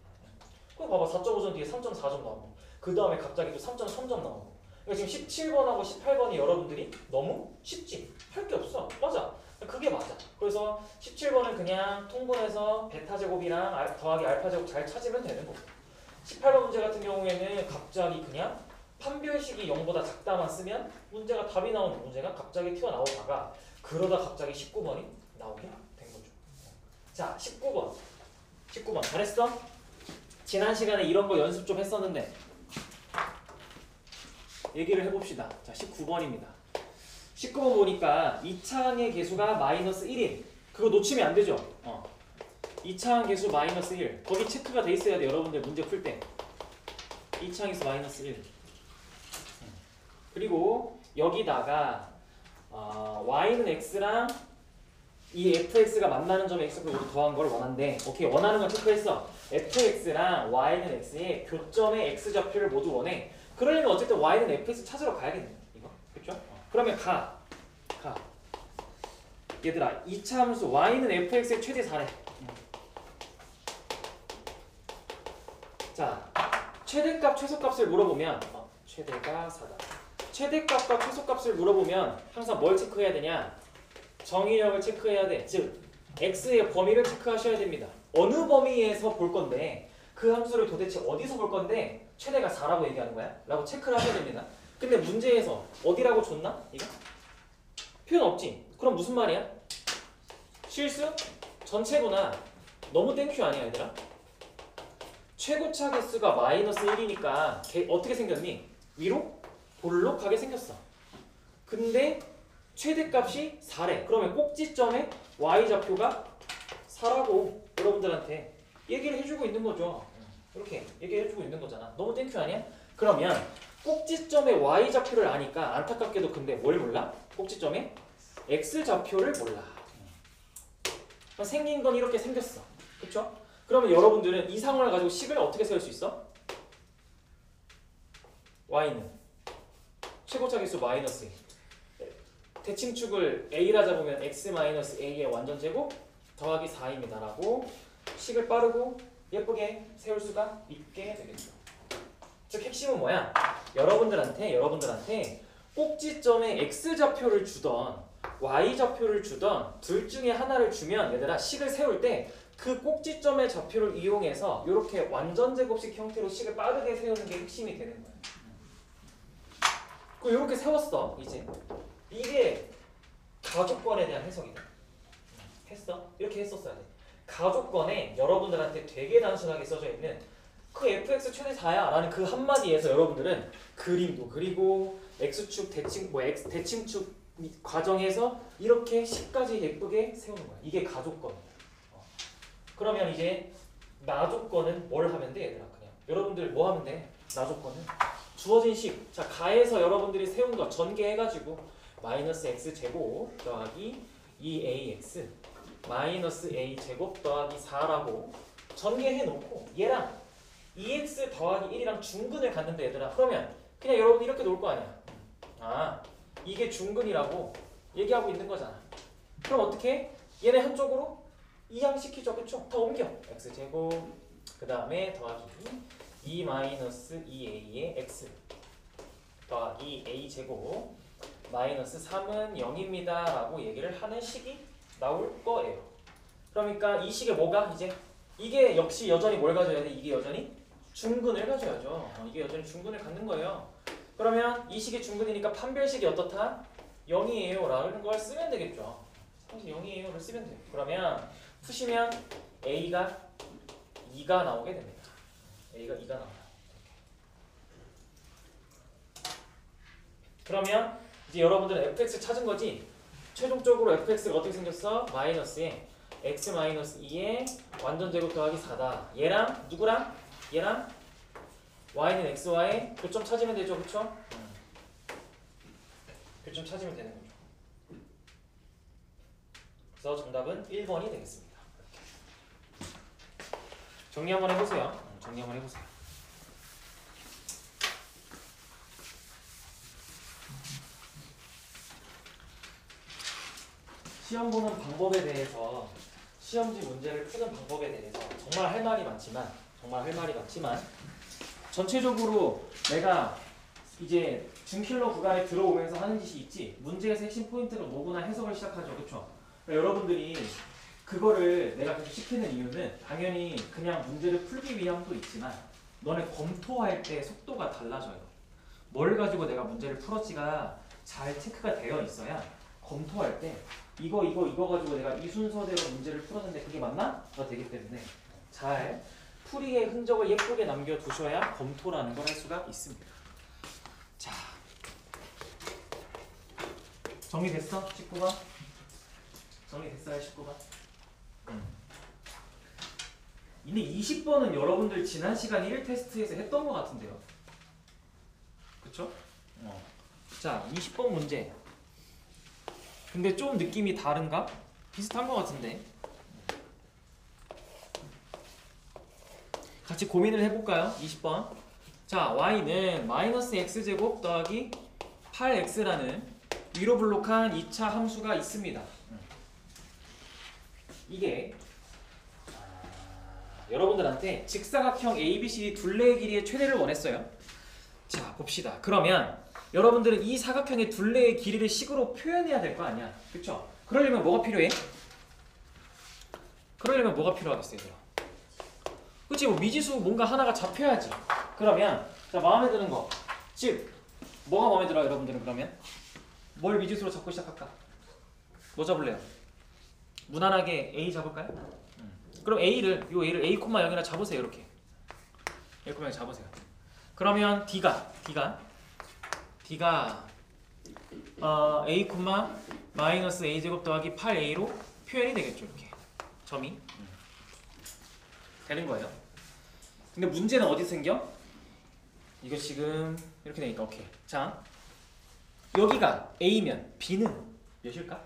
그럼 봐봐 4.5점 뒤에 3.4점 나오고 그 다음에 갑자기 또 3.3점 나오고 그러니까 지금 17번하고 18번이 여러분들이 너무 쉽지? 할 게 없어. 맞아. 그게 맞아. 그래서 17번은 그냥 통분해서 베타 제곱이랑 더하기 알파 제곱 잘 찾으면 되는 거고 18번 문제 같은 경우에는 갑자기 그냥 판별식이 0보다 작다만 쓰면 문제가 답이 나오는 문제가 갑자기 튀어나오다가 그러다 갑자기 19번이 나오게 된 거죠. 자, 19번 잘했어? 지난 시간에 이런 거 연습 좀 했었는데 얘기를 해봅시다. 자, 19번입니다. 19번 보니까 2차항의 개수가 마이너스 1인 그거 놓치면 안 되죠. 2차항 개수 마이너스 1 거기 체크가 돼 있어야 돼. 여러분들 문제 풀 때 2차항에서 마이너스 1 그리고 여기다가 y는 x랑 이 fx가 만나는 점에 x를 모두 더한 걸 원한대. 오케이, 원하는 건 체크했어. fx랑 y는 x의 교점의 x좌표를 모두 원해. 그러려면 어쨌든 y는 fx 찾으러 가야겠네. 이거 그렇죠? 그러면 가. 얘들아 2차 함수 y는 fx의 최대 4래. 자, 최대값 최소값을 물어보면 최대가 4다. 최대값과 최소값을 물어보면 항상 뭘 체크해야 되냐? 정의역을 체크해야 돼. 즉 x의 범위를 체크하셔야 됩니다. 어느 범위에서 볼 건데 그 함수를 도대체 어디서 볼 건데 최대가 4라고 얘기하는 거야? 라고 체크를 하셔야 됩니다. 근데 문제에서 어디라고 줬나? 이거? 표현 없지? 그럼 무슨 말이야? 실수? 전체구나. 너무 땡큐 아니야 얘들아? 최고차 개수가 마이너스 1이니까 어떻게 생겼니? 위로? 볼록하게 생겼어. 근데 최대값이 4래. 그러면 꼭지점에 y좌표가 4라고 여러분들한테 얘기를 해주고 있는 거죠. 이렇게 얘기해주고 있는 거잖아. 너무 땡큐 아니야? 그러면 꼭지점의 y좌표를 아니까 안타깝게도 근데 뭘 몰라? 꼭지점의 x좌표를 몰라. 생긴 건 이렇게 생겼어. 그쵸? 그러면 여러분들은 이 상황을 가지고 식을 어떻게 세울 수 있어? y는 최고차 개수 마이너스 대칭축을 a라 잡으면 x-a의 완전제곱 더하기 4입니다 라고 식을 빠르고 예쁘게 세울 수가 있게 되겠죠. 즉 핵심은 뭐야? 여러분들한테 꼭지점에 x좌표를 주던 y좌표를 주던 둘 중에 하나를 주면 얘들아 식을 세울 때 그 꼭지점의 좌표를 이용해서 이렇게 완전제곱식 형태로 식을 빠르게 세우는 게 핵심이 되는 거야. 그 이렇게 세웠어. 이제 이게 가족권에 대한 해석이다. 했어? 이렇게 했었어야 돼. 가족권에 여러분들한테 되게 단순하게 써져 있는 그 fx 최대 4야 라는 그 한마디에서 여러분들은 그림도 그리고 x축 대칭축 과정에서 이렇게 식까지 예쁘게 세우는 거야. 이게 가족권이야. 그러면 이제 나조건은 뭘 하면 돼 얘들아? 그냥 여러분들 뭐 하면 돼? 나조건은 주어진 식. 자, 가에서 여러분들이 세운 거 전개해가지고 마이너스 x제곱 더하기 2ax 마이너스 a제곱 더하기 4라고 전개해놓고 얘랑 2x 더하기 1이랑 중근을 갖는데 얘들아. 그러면 그냥 여러분 이렇게 놓을 거 아니야. 아, 이게 중근이라고 얘기하고 있는 거잖아. 그럼 어떻게? 얘네 한쪽으로 이항시키죠. 그쵸? 다 옮겨. x제곱 그 다음에 더하기 2 마이너스 2a의 x 더하기 a제곱 마이너스 3은 0입니다 라고 얘기를 하는 식이 나올 거예요. 그러니까 이 식에 뭐가 이제 이게 역시 여전히 뭘 가져야 돼? 이게 여전히 중근을 가져야죠. 이게 여전히 중근을 갖는 거예요. 그러면 이 식이 중근이니까 판별식이 어떻다? 0이에요 라는 걸 쓰면 되겠죠. 사실 0이에요를 쓰면 돼요. 그러면 푸시면 a가 2가 나오게 됩니다. a가 2가 나와요. 그러면 이제 여러분들은 fx 찾은 거지? 최종적으로 fx가 어떻게 생겼어? 마이너스에 x 마이너스 2에 완전 제곱 더하기 4다. 얘랑 누구랑? 얘랑 y는 xy에 교점 찾으면 되죠. 그쵸? 교점 찾으면 되는 거죠. 그래서 정답은 1번이 되겠습니다. 정리 한번 해보세요. 정리 한번 해보세요. 시험 보는 방법에 대해서 시험지 문제를 푸는 방법에 대해서 정말 할 말이 많지만 전체적으로 내가 이제 중킬러 구간에 들어오면서 하는 짓이 있지. 문제에서 핵심 포인트가 뭐구나 해석을 시작하죠. 그쵸? 그러니까 여러분들이 그거를 내가 계속 시키는 이유는 당연히 그냥 문제를 풀기 위함도 있지만 너네 검토할 때 속도가 달라져요. 뭘 가지고 내가 문제를 풀었지가 잘 체크가 되어 있어야 검토할 때 이거 가지고 내가 이 순서대로 문제를 풀었는데 그게 맞나? 가 되기 때문에 잘 풀이의 흔적을 예쁘게 남겨두셔야 검토라는 걸 할 수가 있습니다. 자, 정리됐어? 19번? 정리됐어요? 19번? 근데 20번은 여러분들 지난 시간 1테스트에서 했던 것 같은데요. 그쵸? 자, 20번 문제. 근데 좀 느낌이 다른가? 비슷한 것 같은데. 같이 고민을 해볼까요? 20번. 자, y는 마이너스 x제곱 더하기 8x라는 위로 블록한 2차 함수가 있습니다. 이게 여러분들한테 직사각형 ABCD 둘레의 길이의 최대를 원했어요. 자, 봅시다. 그러면 여러분들은 이 사각형의 둘레의 길이를 식으로 표현해야 될 거 아니야. 그쵸? 그러려면 뭐가 필요해? 그러려면 뭐가 필요하겠어요, 얘들아? 그치? 뭐 미지수 뭔가 하나가 잡혀야지. 그러면 자, 마음에 드는 거. 즉, 뭐가 마음에 들어요, 여러분들은? 그러면 뭘 미지수로 잡고 시작할까? 뭐 잡을래요? 무난하게 A 잡을까요? 그럼 A를 A, 0이나 잡으세요. 이렇게 A, 0 잡으세요. 그러면 D가 A, 마이너스 A제곱 더하기 8A로 표현이 되겠죠. 이렇게 점이 되는 거예요. 근데 문제는 어디 생겨? 이거 지금 이렇게 되니까 오케이. 자, 여기가 A면 B는 몇일까?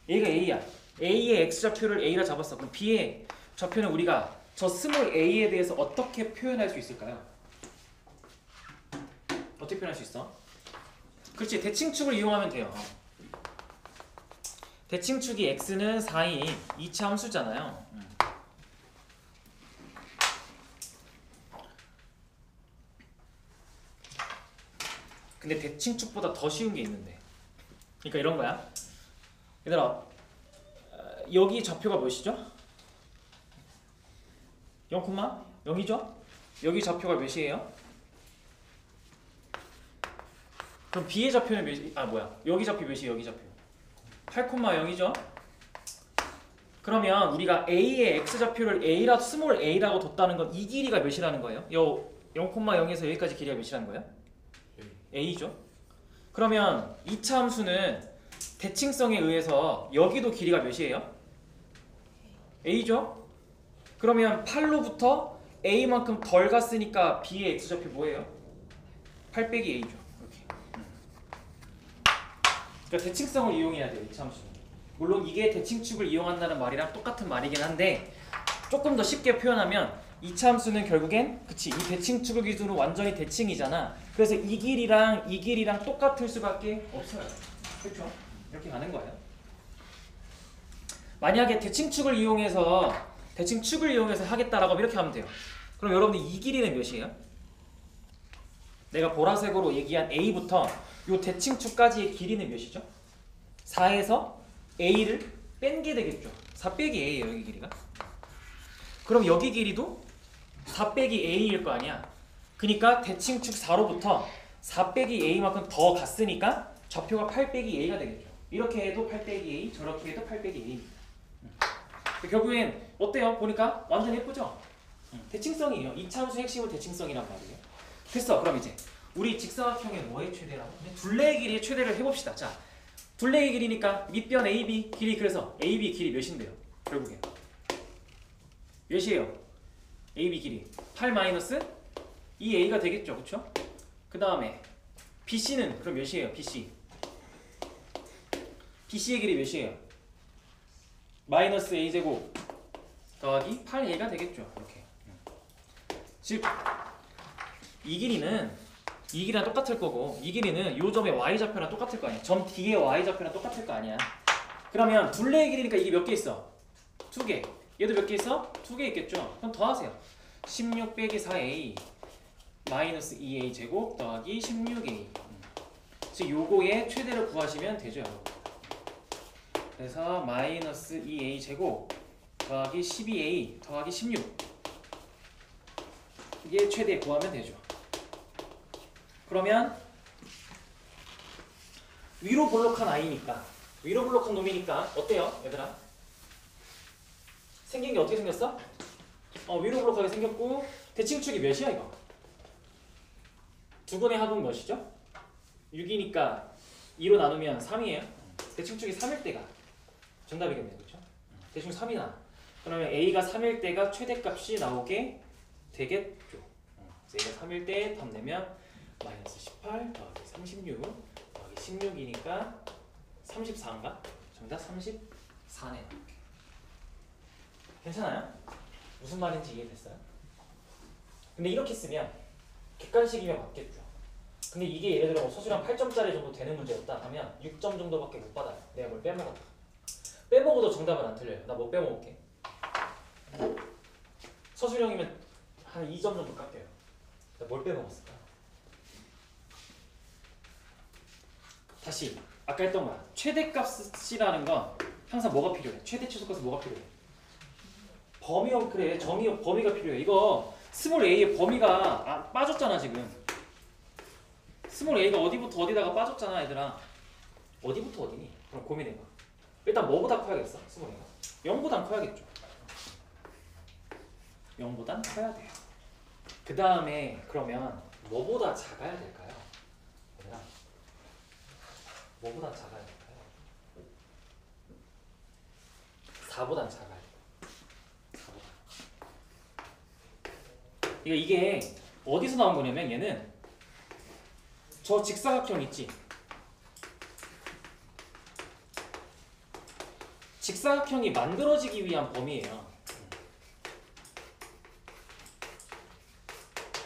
A가 A야. A의 X좌표를 A라 잡았어. 그럼 B의 좌표는 우리가 저 스몰 a에 대해서 어떻게 표현할 수 있을까요? 어떻게 표현할 수 있어? 그렇지, 대칭축을 이용하면 돼요. 대칭축이 x는 4인 2차 함수잖아요. 근데 대칭축보다 더 쉬운 게 있는데. 그러니까 이런 거야. 얘들아, 여기 좌표가 몇이죠? 0,0이죠? 여기 좌표가 몇이에요? 그럼 B의 좌표는 몇이? 여기 좌표 몇이? 여기 좌표 8,0이죠. 그러면 우리가 A의 X좌표를 A라고 스몰 a라고 뒀다는 건 이 길이가 몇이라는 거예요? 요 0,0에서 여기까지 길이가 몇이라는 거예요? A죠. 그러면 이차 함수는 대칭성에 의해서 여기도 길이가 몇이에요? A죠. 그러면 8로부터 A만큼 덜 갔으니까 B의 X좌표 뭐예요? 8 빼기 A죠. 이렇게. 그러니까 대칭성을 이용해야 돼요. 이차 함수는. 물론 이게 대칭축을 이용한다는 말이랑 똑같은 말이긴 한데 조금 더 쉽게 표현하면 이차 함수는 결국엔 이 대칭축을 기준으로 완전히 대칭이잖아. 그래서 이 길이랑 똑같을 수밖에 없어요. 그렇죠? 이렇게 가는 거예요. 만약에 대칭축을 이용해서 하겠다라고 하면 이렇게 하면 돼요. 그럼 여러분들 이 길이는 몇이에요? 내가 보라색으로 얘기한 A부터 이 대칭축까지의 길이는 몇이죠? 4에서 A를 뺀 게 되겠죠. 4 빼기 A예요, 여기 길이가. 그럼 여기 길이도 4 빼기 A일 거 아니야. 그러니까 대칭축 4로부터 4 빼기 A만큼 더 갔으니까 좌표가 8 빼기 A가 되겠죠. 이렇게 해도 8 빼기 A, 저렇게 해도 8 빼기 A입니다. 결국엔 어때요? 보니까 완전 예쁘죠? 대칭성이에요. 이차 함수 핵심은 대칭성이란 말이에요. 됐어. 그럼 이제 우리 직사각형의 뭐의 최대라고? 둘레의 길이의 최대를 해봅시다. 자, 둘레의 길이니까 밑변 AB 길이, 그래서 AB 길이 몇인데요? 결국엔 몇이에요? AB 길이 8 마이너스 2A가 되겠죠. 그쵸? 그 다음에 BC는 그럼 몇이에요? BC의 길이 몇이에요? 마이너스 A제곱 더하기 8A가 되겠죠. 이렇게. 즉 이 길이랑 똑같을 거고, 이 길이는 요 점의 y좌표랑 똑같을 거 아니야. 점 D의 y좌표랑 똑같을 거 아니야. 그러면 둘레의 길이니까 이게 몇 개 있어? 2개. 얘도 몇 개 있어? 2개 있겠죠. 그럼 더하세요. 16 빼기 4a 마이너스 2a 제곱 더하기 16a. 즉 요거의 최대를 구하시면 되죠. 그래서 마이너스 2a 제곱 더하기 12a 더하기 16. 이게 최대 구하면 되죠. 그러면 위로 볼록한 아이니까, 위로 볼록한 놈이니까 어때요, 얘들아? 생긴 게 어떻게 생겼어? 위로 볼록하게 생겼고, 대칭축이 몇이야 이거? 두 분의 합은 몇이죠? 6이니까 2로 나누면 3이에요. 대칭축이 3일 때가 정답이겠네요. 그렇죠? 대충 3이 나. 그러면 A가 3일 때가 최대값이 나오게 되겠죠. A가 3일 때 답 내면 마이너스 18 더하기 36 더하기 16이니까 34인가? 정답 34네요. 괜찮아요? 무슨 말인지 이해됐어요? 근데 이렇게 쓰면 객관식이면 맞겠죠. 근데 이게 예를 들어 서술형 8점짜리 정도 되는 문제였다 하면 6점 정도밖에 못 받아요. 내가 뭘 빼먹었다. 빼먹어도 정답은 안 틀려요. 나 뭐 빼먹을게? 서술형이면 한 2점 정도 깎여요. 나 뭘 빼먹었을까? 다시 아까 했던 거야. 최대값이라는 건 항상 뭐가 필요해? 최대 최소값은 뭐가 필요해? 그래. 범위가 필요해. 이거 스몰 a의 범위가 빠졌잖아 지금. 스몰 a가 어디부터 어디다가 빠졌잖아 얘들아. 어디부터 어디니? 그럼 고민해봐. 일단 뭐보다 커야겠어? 스몰 a가 0보단 커야겠죠. 0보단 커야 돼요. 그 다음에 그러면 뭐보다 작아야 될까요? 얘들아, 뭐보다 작아야 될까요? 4보단 작아야 돼요. 4보다. 이게 어디서 나온 거냐면 얘는 저 직사각형 있지? 직사각형이 만들어지기 위한 범위예요.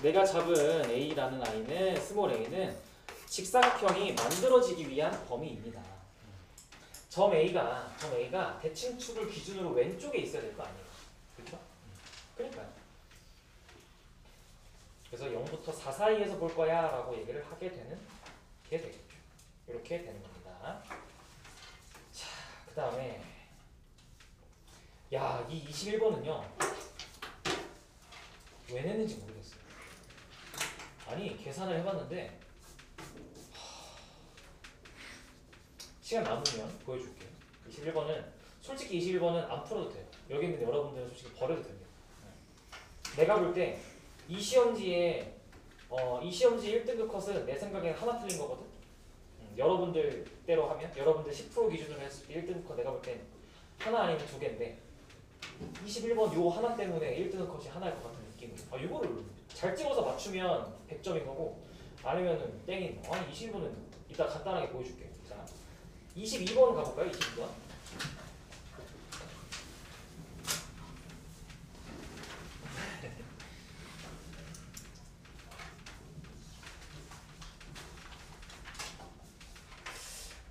내가 잡은 A라는 아이는, 스몰 a는 직사각형이 만들어지기 위한 범위입니다. 점 A가 대칭축을 기준으로 왼쪽에 있어야 될 거 아니에요. 그렇죠? 그러니까요. 그래서 0부터 4 사이에서 볼 거야 라고 얘기를 하게 되는 게 되겠죠. 이렇게 되는 겁니다. 자, 그 다음에 이 21번은요 왜 냈는지 모르겠어요. 아니 계산을 해봤는데 시간 남으면 보여줄게요. 21번은 솔직히 21번은 안 풀어도 돼요. 여기 있는 여러분들은 솔직히 버려도 됩니다. 내가 볼 때 이 시험지에 이 시험지 1등급 컷은 내 생각엔 하나 틀린 거거든. 여러분들 대로 하면 여러분들 10% 기준으로 했을 때 1등급 컷 내가 볼 땐 하나 아니면 두 개인데 21번 요 하나 때문에 1등급 컷이 하나일 것 같은 느낌. 이거를 잘 찍어서 맞추면 100점인 거고 아니면은 땡인 거. 아니 21번은 이따 간단하게 보여줄게. 자, 22번 가볼까요? 22번.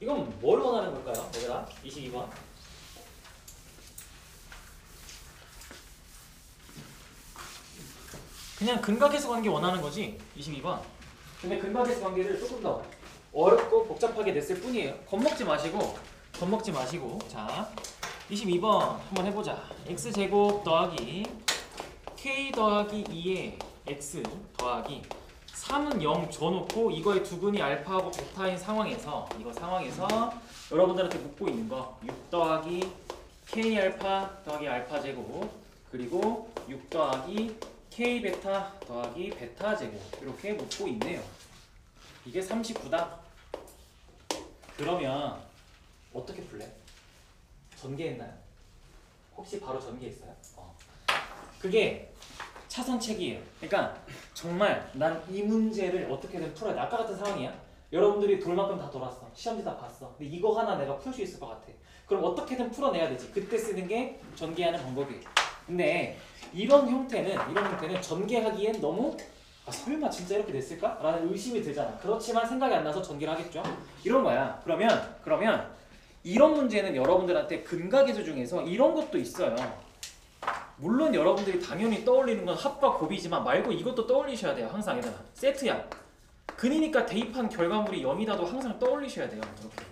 이건 뭘 원하는 걸까요? 얘들아 22번. 그냥 근각계수 관계 원하는 거지 22번. 근데 근각계수 관계를 조금 더 어렵고 복잡하게 냈을 뿐이에요. 겁먹지 마시고 자 22번 한번 해보자. x제곱 더하기 k 더하기 2의 x 더하기 3은 0 줘놓고 이거의 두근이 알파하고 베타인 상황에서 여러분들한테 묻고 있는 거 6 더하기 k 알파 더하기 알파 제곱 그리고 6 더하기 k 베타 더하기 베타 제곱 이렇게 묻고 있네요. 이게 39다. 그러면 어떻게 풀래? 전개했나요? 혹시 바로 전개했어요? 그게 차선책이에요. 그러니까 정말 난 이 문제를 어떻게든 풀어야 돼. 아까 같은 상황이야. 여러분들이 돌만큼 다 돌았어. 시험지 다 봤어. 근데 이거 하나 내가 풀 수 있을 것 같아. 그럼 어떻게든 풀어내야 되지. 그때 쓰는 게 전개하는 방법이에요. 근데 이런 형태는 전개하기엔 너무 설마 진짜 이렇게 냈을까? 라는 의심이 들잖아. 그렇지만 생각이 안 나서 전개를 하겠죠. 이런 거야. 그러면 이런 문제는 여러분들한테 근각계수 중에서 이런 것도 있어요. 물론 여러분들이 당연히 떠올리는 건 합과 곱이지만 말고 이것도 떠올리셔야 돼요. 항상 얘들아. 세트야. 근이니까 대입한 결과물이 0이다도 항상 떠올리셔야 돼요. 이렇게.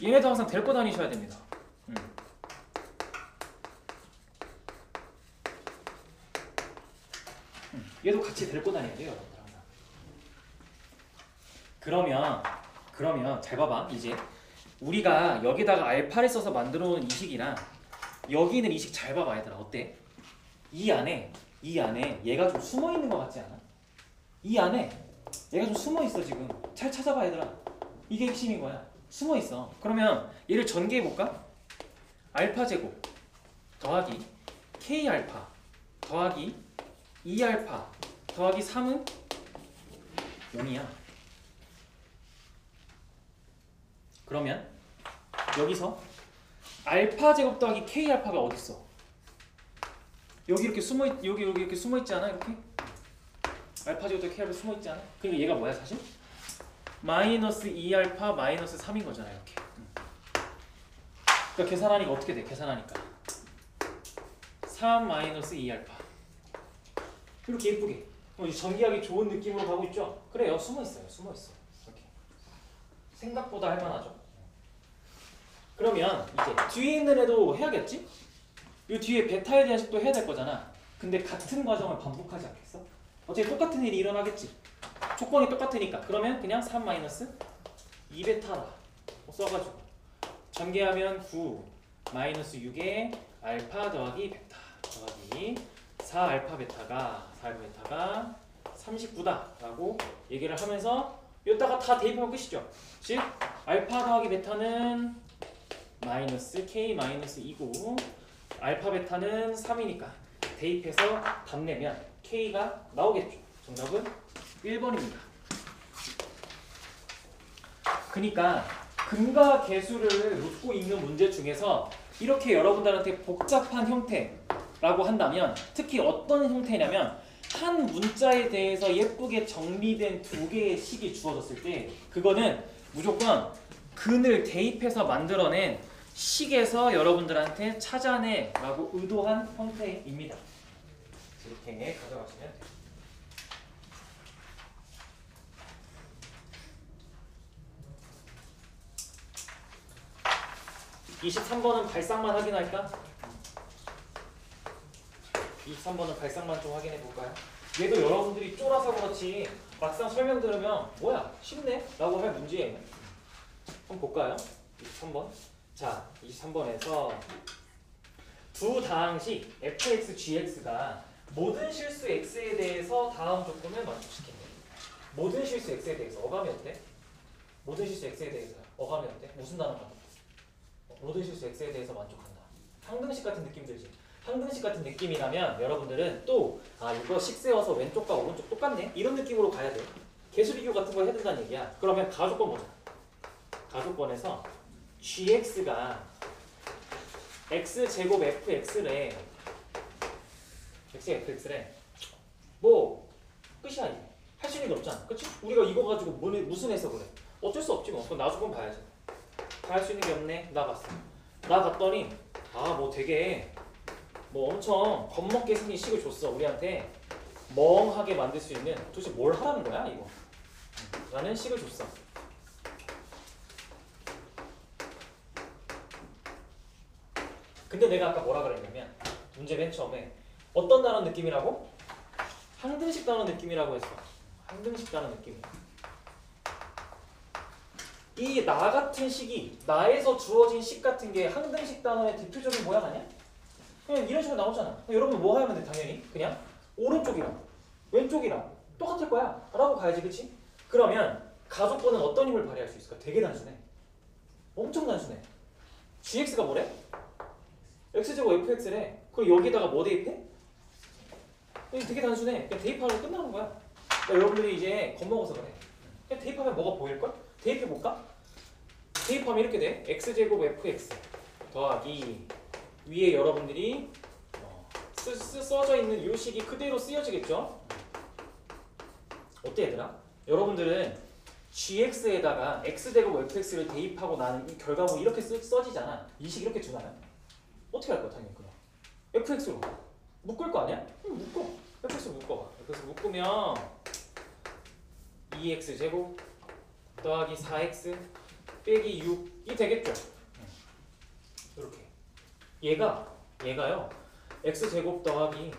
얘네도 항상 데리고 다니셔야 됩니다. 얘도 같이 데리고 다녀야 돼요. 여러분들 항상. 그러면 잘 봐봐. 이제 우리가 여기다가 알파를 써서 만들어 놓은 이 식이랑 여기 있는 이 식 잘 봐봐 얘들아. 어때? 이 안에 얘가 좀 숨어 있는 것 같지 않아? 이 안에 얘가 좀 숨어 있어 지금. 잘 찾아봐 얘들아. 이게 핵심인 거야. 숨어 있어. 그러면 얘를 전개해 볼까? 알파 제곱 더하기 k 알파 더하기 2 알파 더하기 3은 0이야. 그러면 여기서 알파 제곱 더하기 k 알파가 어디 있어? 여기 이렇게 여기 이렇게 숨어 있지 않아? 이렇게 알파 제곱 더하기 k 알파 숨어 있지 않아? 그리고 얘가 뭐야 사실? 마이너스 2 알파 마이너스 3인 거잖아 이렇게. 그러니까 계산하니까 어떻게 돼? 계산하니까 3 마이너스 2 알파 이렇게 예쁘게 전개하기 좋은 느낌으로 가고 있죠? 그래요. 숨어 있어요. 이렇게 생각보다 할만하죠. 그러면 이제 뒤에 있는 애도 해야겠지? 이 뒤에 베타에 대한 식도 해야 될 거잖아. 근데 같은 과정을 반복하지 않겠어? 어차피 똑같은 일이 일어나겠지. 조건이 똑같으니까. 그러면 그냥 3 마이너스 2베타라 써가지고 전개하면 9 마이너스 6에 알파 더하기 베타 더하기 4 알파 베타가 39다 라고 얘기를 하면서 여기다가 다 대입하면 끝이죠. 즉 알파 더하기 베타는 마이너스 k 마이너스 2고 알파 베타는 3이니까 대입해서 답 내면 k가 나오겠죠. 정답은 1번입니다. 그러니까 근각계수를 묻고 있는 문제 중에서 이렇게 여러분들한테 복잡한 형태라고 한다면 특히 어떤 형태냐면 한 문자에 대해서 예쁘게 정리된 두 개의 식이 주어졌을 때 그거는 무조건 근을 대입해서 만들어낸 식에서 여러분들한테 찾아내라고 의도한 형태입니다. 이렇게 가져가시면 돼요. 23번은 발상만 확인할까? 23번은 발상만 좀 확인해 볼까요? 얘도 여러분들이 쫄아서 그렇지 막상 설명 들으면 뭐야 쉽네? 라고 할 문제예요. 한번 볼까요? 23번. 자, 23번에서 두 다항식 fx, gx가 모든 실수 x에 대해서 다음 조건을 만족시킨다. 모든 실수 x에 대해서 어감이 어때? 모든 실수 x에 대해서 어감이 어때? 무슨 단어가? 모든 실수 x에 대해서 만족한다. 항등식 같은 느낌 들지? 항등식 같은 느낌이라면 여러분들은 또 이거 식 세워서 왼쪽과 오른쪽 똑같네? 이런 느낌으로 가야 돼. 개수 비교 같은 거 해야 된다는 얘기야. 그러면 가족권 보자. 가족권에서 gx가 x제곱 fx래. xfx래. 뭐 끝이야 이게. 할 수 있는 게 없잖아. 그치? 우리가 이거 가지고 무슨 해석을 해? 어쩔 수 없지 뭐. 그럼 나중에 봐야지. 다 할 수 있는 게 없네. 나 봤어. 나 봤더니 뭐 되게 뭐 엄청 겁먹게 생긴 식을 줬어. 우리한테 멍하게 만들 수 있는 도대체 뭘 하라는 거야 이거. 라는 식을 줬어. 근데 내가 아까 뭐라 그랬냐면 문제 맨 처음에 어떤 단어 느낌이라고? 항등식 단어 느낌이라고 했어. 항등식 단어 느낌. 이 나 같은 식이 나에서 주어진 식 같은 게 항등식 단어의 대표적인 모양 아니야? 그냥 이런 식으로 나오잖아. 여러분 뭐 하면 돼 당연히? 그냥 오른쪽이랑 왼쪽이랑 똑같을 거야 라고 가야지. 그치? 그러면 가족권은 어떤 힘을 발휘할 수 있을까? 되게 단순해. 엄청 단순해. gx가 뭐래? x제곱 fx래. 그리고 여기다가 뭐 대입해? 되게 단순해. 그냥 대입하면 끝나는 거야. 그러니까 여러분들이 이제 겁먹어서 그래. 그냥 대입하면 뭐가 보일걸? 대입해볼까? 대입하면 이렇게 돼. x제곱 fx 더하기 위에 여러분들이 써져 있는 이 식이 그대로 쓰여지겠죠? 어때 얘들아? 여러분들은 gx에다가 x제곱 fx를 대입하고 나는 이 결과물이 이렇게 써지잖아. 이 식 이렇게 주나요? 어떻게 할 거야 당연히 그럼? fx로 묶을 거 아니야? 묶어. fx로 묶어봐. 그래서 묶으면 2x제곱 더하기 4x 빼기 6이 되겠죠? 이렇게. 얘가요 x제곱 더하기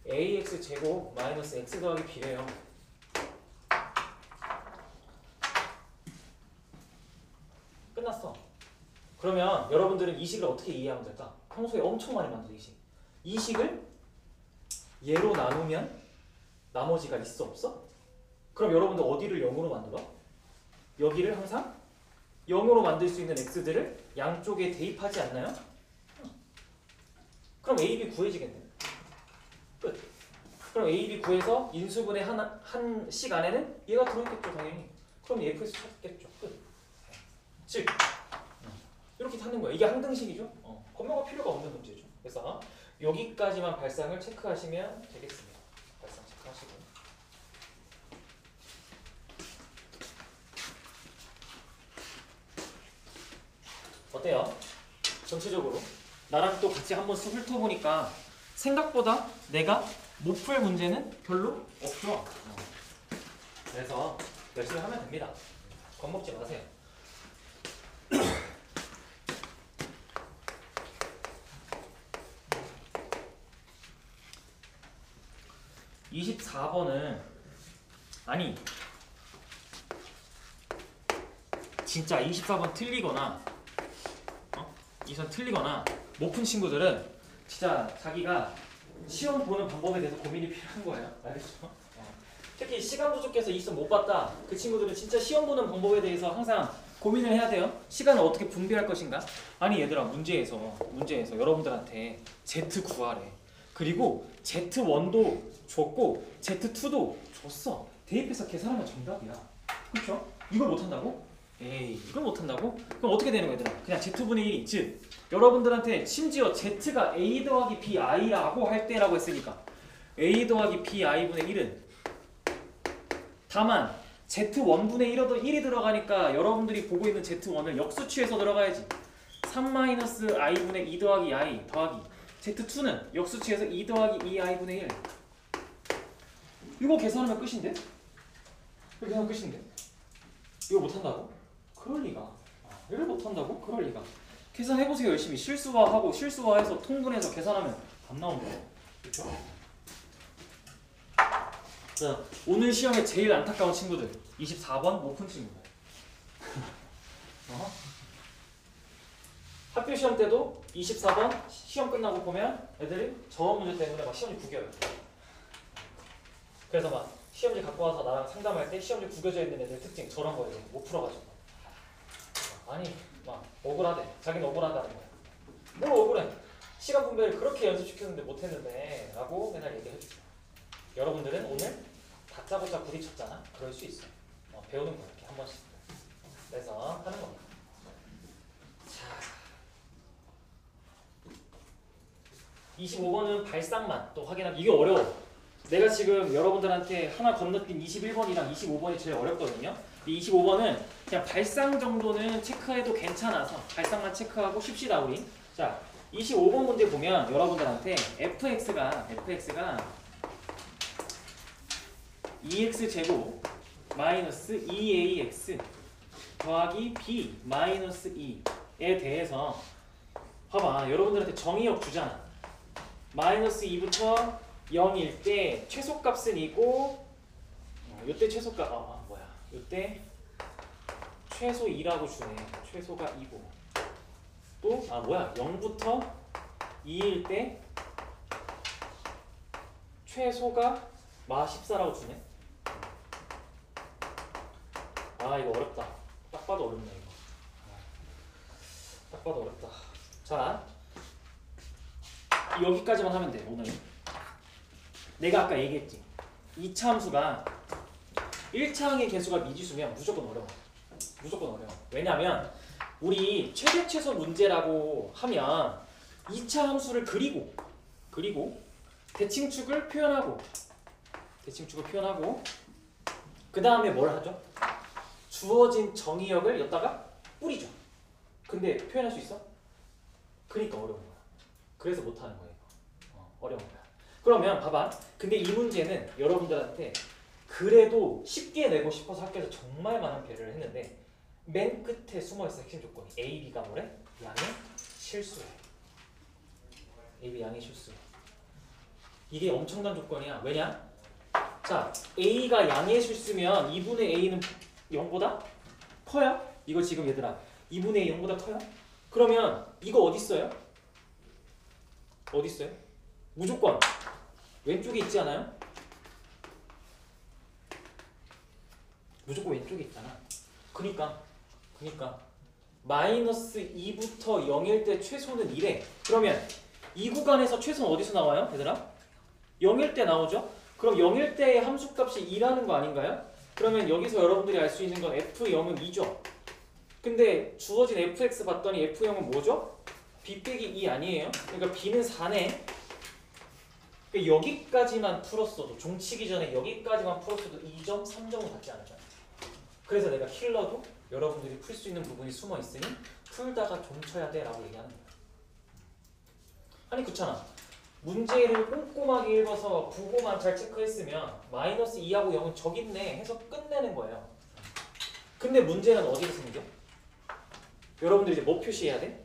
ax제곱 마이너스 x 더하기 b래요. 끝났어. 그러면 여러분들은 이 식을 어떻게 이해하면 될까? 평소에 엄청 많이 만들어 이 식. 이 식을 얘로 나누면 나머지가 있어 없어? 그럼 여러분들 어디를 0으로 만들어? 여기를 항상 0으로 만들 수 있는 x들을 양쪽에 대입하지 않나요? 그럼 a, b 구해지겠네. 끝. 그럼 a, b 구해서 인수분해 한 식 안에는 얘가 들어있겠죠 당연히. 그럼 fx 찾겠죠. 끝. 즉 이렇게 하는 거야. 이게 항등식이죠. 겁먹을 필요가 없는 문제죠. 그래서 여기까지만 발상을 체크하시면 되겠습니다. 발상 체크하시고. 어때요? 전체적으로 나랑 또 같이 한번 훑어보니까 생각보다 내가 못 풀 문제는 별로 없죠. 그래서 열심히 하면 됩니다. 겁먹지 마세요. 24번은 아니 진짜 24번 틀리거나 24번 틀리거나 못 푼 친구들은 진짜 자기가 시험 보는 방법에 대해서 고민이 필요한 거예요. 알겠죠? 특히 시간 부족해서 20번 못 봤다. 그 친구들은 진짜 시험 보는 방법에 대해서 항상 고민을 해야 돼요. 시간을 어떻게 분배할 것인가? 아니 얘들아 문제에서 여러분들한테 Z 구하래. 그리고 Z1도 줬고 Z2도 줬어. 대입해서 계산하면 정답이야. 그렇죠? 이걸 못한다고? 에이 이걸 못한다고? 그럼 어떻게 되는 거야 얘들아? 그냥 Z분의 1이 즉 여러분들한테 심지어 Z가 A 더하기 BI라고 할 때라고 했으니까 A 더하기 BI분의 1은 다만 Z1분의 1이 들어가니까 여러분들이 보고 있는 Z1을 역수취해서 들어가야지. 3-I분의 2 더하기 I 더하기 Z2는 역수취해서 2 더하기 2I분의 1. 이거 계산하면 끝인데? 이거 계산하면 끝인데? 이거 못한다고? 그럴 리가. 이걸 못한다고? 그럴 리가. 계산해보세요 열심히. 실수화하고 실수화해서 통분해서 계산하면 답 나온다고. 그렇죠? 자, 오늘 시험에 제일 안타까운 친구들 24번 못 푼 친구들. 학교 시험 때도 24번 시험 끝나고 보면 애들이 저어 문제 때문에 막 시험지 구겨요. 그래서 막 시험지 갖고 와서 나랑 상담할 때 시험지 구겨져 있는 애들 특징 저런 거예요. 못 풀어가지고. 아니 막 억울하대. 자기는 억울하다는 거야. 뭘 억울해. 시간 분배를 그렇게 연습시켰는데 못했는데 라고 맨날 얘기해주죠. 여러분들은 오늘 다짜고짜 부딪혔잖아. 그럴 수 있어. 배우는 거야. 이렇게 한 번씩. 그래서 하는 겁니다. 자, 25번은 발상만 또 확인하기. 이게 어려워. 내가 지금 여러분들한테 하나 건너뛴 21번이랑 25번이 제일 어렵거든요. 이 25번은 그냥 발상 정도는 체크해도 괜찮아서 발상만 체크하고 쉽시다 우리. 자, 25번 문제 보면 여러분들한테 fx가 2x 제곱 마이너스 2ax 더하기 b 마이너스 2에 대해서 봐봐. 여러분들한테 정의역 주잖아. 마이너스 2부터 0일 때 최소값은 2고 요때 최소값 요때 최소 2라고 주네. 최소가 2고 또 0부터 2일 때 최소가 마 14라고 주네. 이거 어렵다. 딱 봐도 어렵네 이거. 딱 봐도 어렵다. 자, 여기까지만 하면 돼 오늘. 내가 아까 얘기했지. 2차 함수가 1차 항의 개수가 미지수면 무조건 어려워. 무조건 어려워. 왜냐면 우리 최대 최소 문제라고 하면 2차 함수를 그리고 대칭축을 표현하고 그 다음에 뭘 하죠? 주어진 정의역을 여기다가 뿌리죠. 근데 표현할 수 있어? 그러니까 어려운 거야. 그래서 못하는 거야 이거. 어려운 거야. 그러면 봐봐. 근데 이 문제는 여러분들한테 그래도 쉽게 내고 싶어서 학교에서 정말 많은 배려를 했는데 맨 끝에 숨어있어. 핵심 조건이 A, B가 뭐래? 양의 실수래. A, B 양의 실수. 이게 엄청난 조건이야. 왜냐? 자, A가 양의 실수면 2분의 A는 0보다 커요? 이거 지금 얘들아 2분의 A 0보다 커요? 그러면 이거 어디 있어요? 어디 있어요? 무조건 왼쪽에 있지 않아요? 무조건 왼쪽에 있잖아. 그니까 마이너스 2부터 0일 때 최소는 1에 그러면 이 구간에서 최소는 어디서 나와요? 얘들아? 0일 때 나오죠? 그럼 0일 때의 함수값이 2라는 거 아닌가요? 그러면 여기서 여러분들이 알 수 있는 건 F0은 2죠? 근데 주어진 fx 봤더니 F0은 뭐죠? b 빼기 2 아니에요? 그러니까 b는 4네. 그러니까 여기까지만 풀었어도 종치기 전에 여기까지만 풀었어도 2점, 3점은 받지 않을까요? 그래서 내가 킬러도 여러분들이 풀 수 있는 부분이 숨어 있으니 풀다가 좀 쳐야 돼 라고 얘기하는 거야. 아니 그렇잖아. 문제를 꼼꼼하게 읽어서 부호만 잘 체크했으면 마이너스 2하고 0은 저기 있네 해서 끝내는 거예요. 근데 문제는 어디를 쓰는 게? 여러분들이 이제 뭐 표시해야 돼?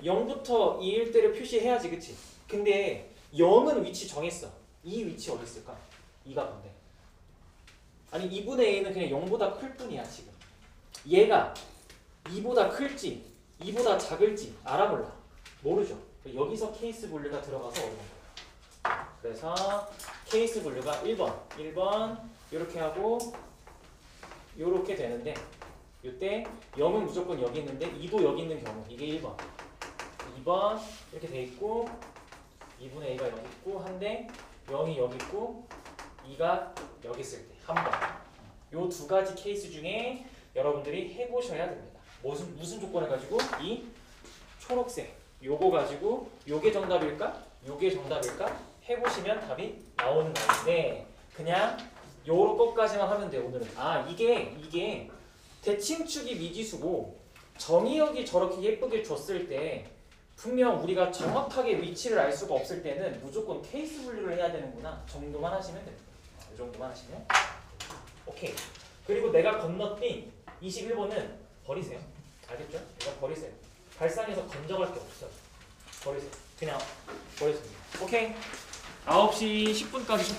0부터 2일 때를 표시해야지, 그치? 근데 0은 위치 정했어. 이 위치 어디 있을까? 2가 뭔데? 아니 2분의 a는 그냥 0보다 클 뿐이야 지금. 얘가 2보다 클지 2보다 작을지 알아 몰라? 모르죠. 여기서 케이스 분류가 들어가서 어려운 거야. 그래서 케이스 분류가 1번 이렇게 하고 이렇게 되는데 이때 0은 무조건 여기 있는데 2도 여기 있는 경우 이게 1번 2번 이렇게 돼 있고 2분의 a가 여기 있고 한데 0이 여기 있고 2가 여기 있을 때 한 번. 요 두 가지 케이스 중에 여러분들이 해보셔야 됩니다. 무슨 조건을 가지고? 이 초록색 요거 가지고 요게 정답일까? 요게 정답일까? 해보시면 답이 나오는 건데 그냥 요런 것까지만 하면 돼 오늘은. 이게 대칭축이 미지수고 정의역이 저렇게 예쁘게 줬을 때 분명 우리가 정확하게 위치를 알 수가 없을 때는 무조건 케이스 분류를 해야 되는구나 정도만 하시면 됩니다. 이 정도만 하시면 오케이. 그리고 내가 건너뛴 21번은 버리세요. 알겠죠? 이거 버리세요. 발상에서 건져갈 게 없어요. 버리세요. 그냥 버리세요. 오케이. 9시 10분까지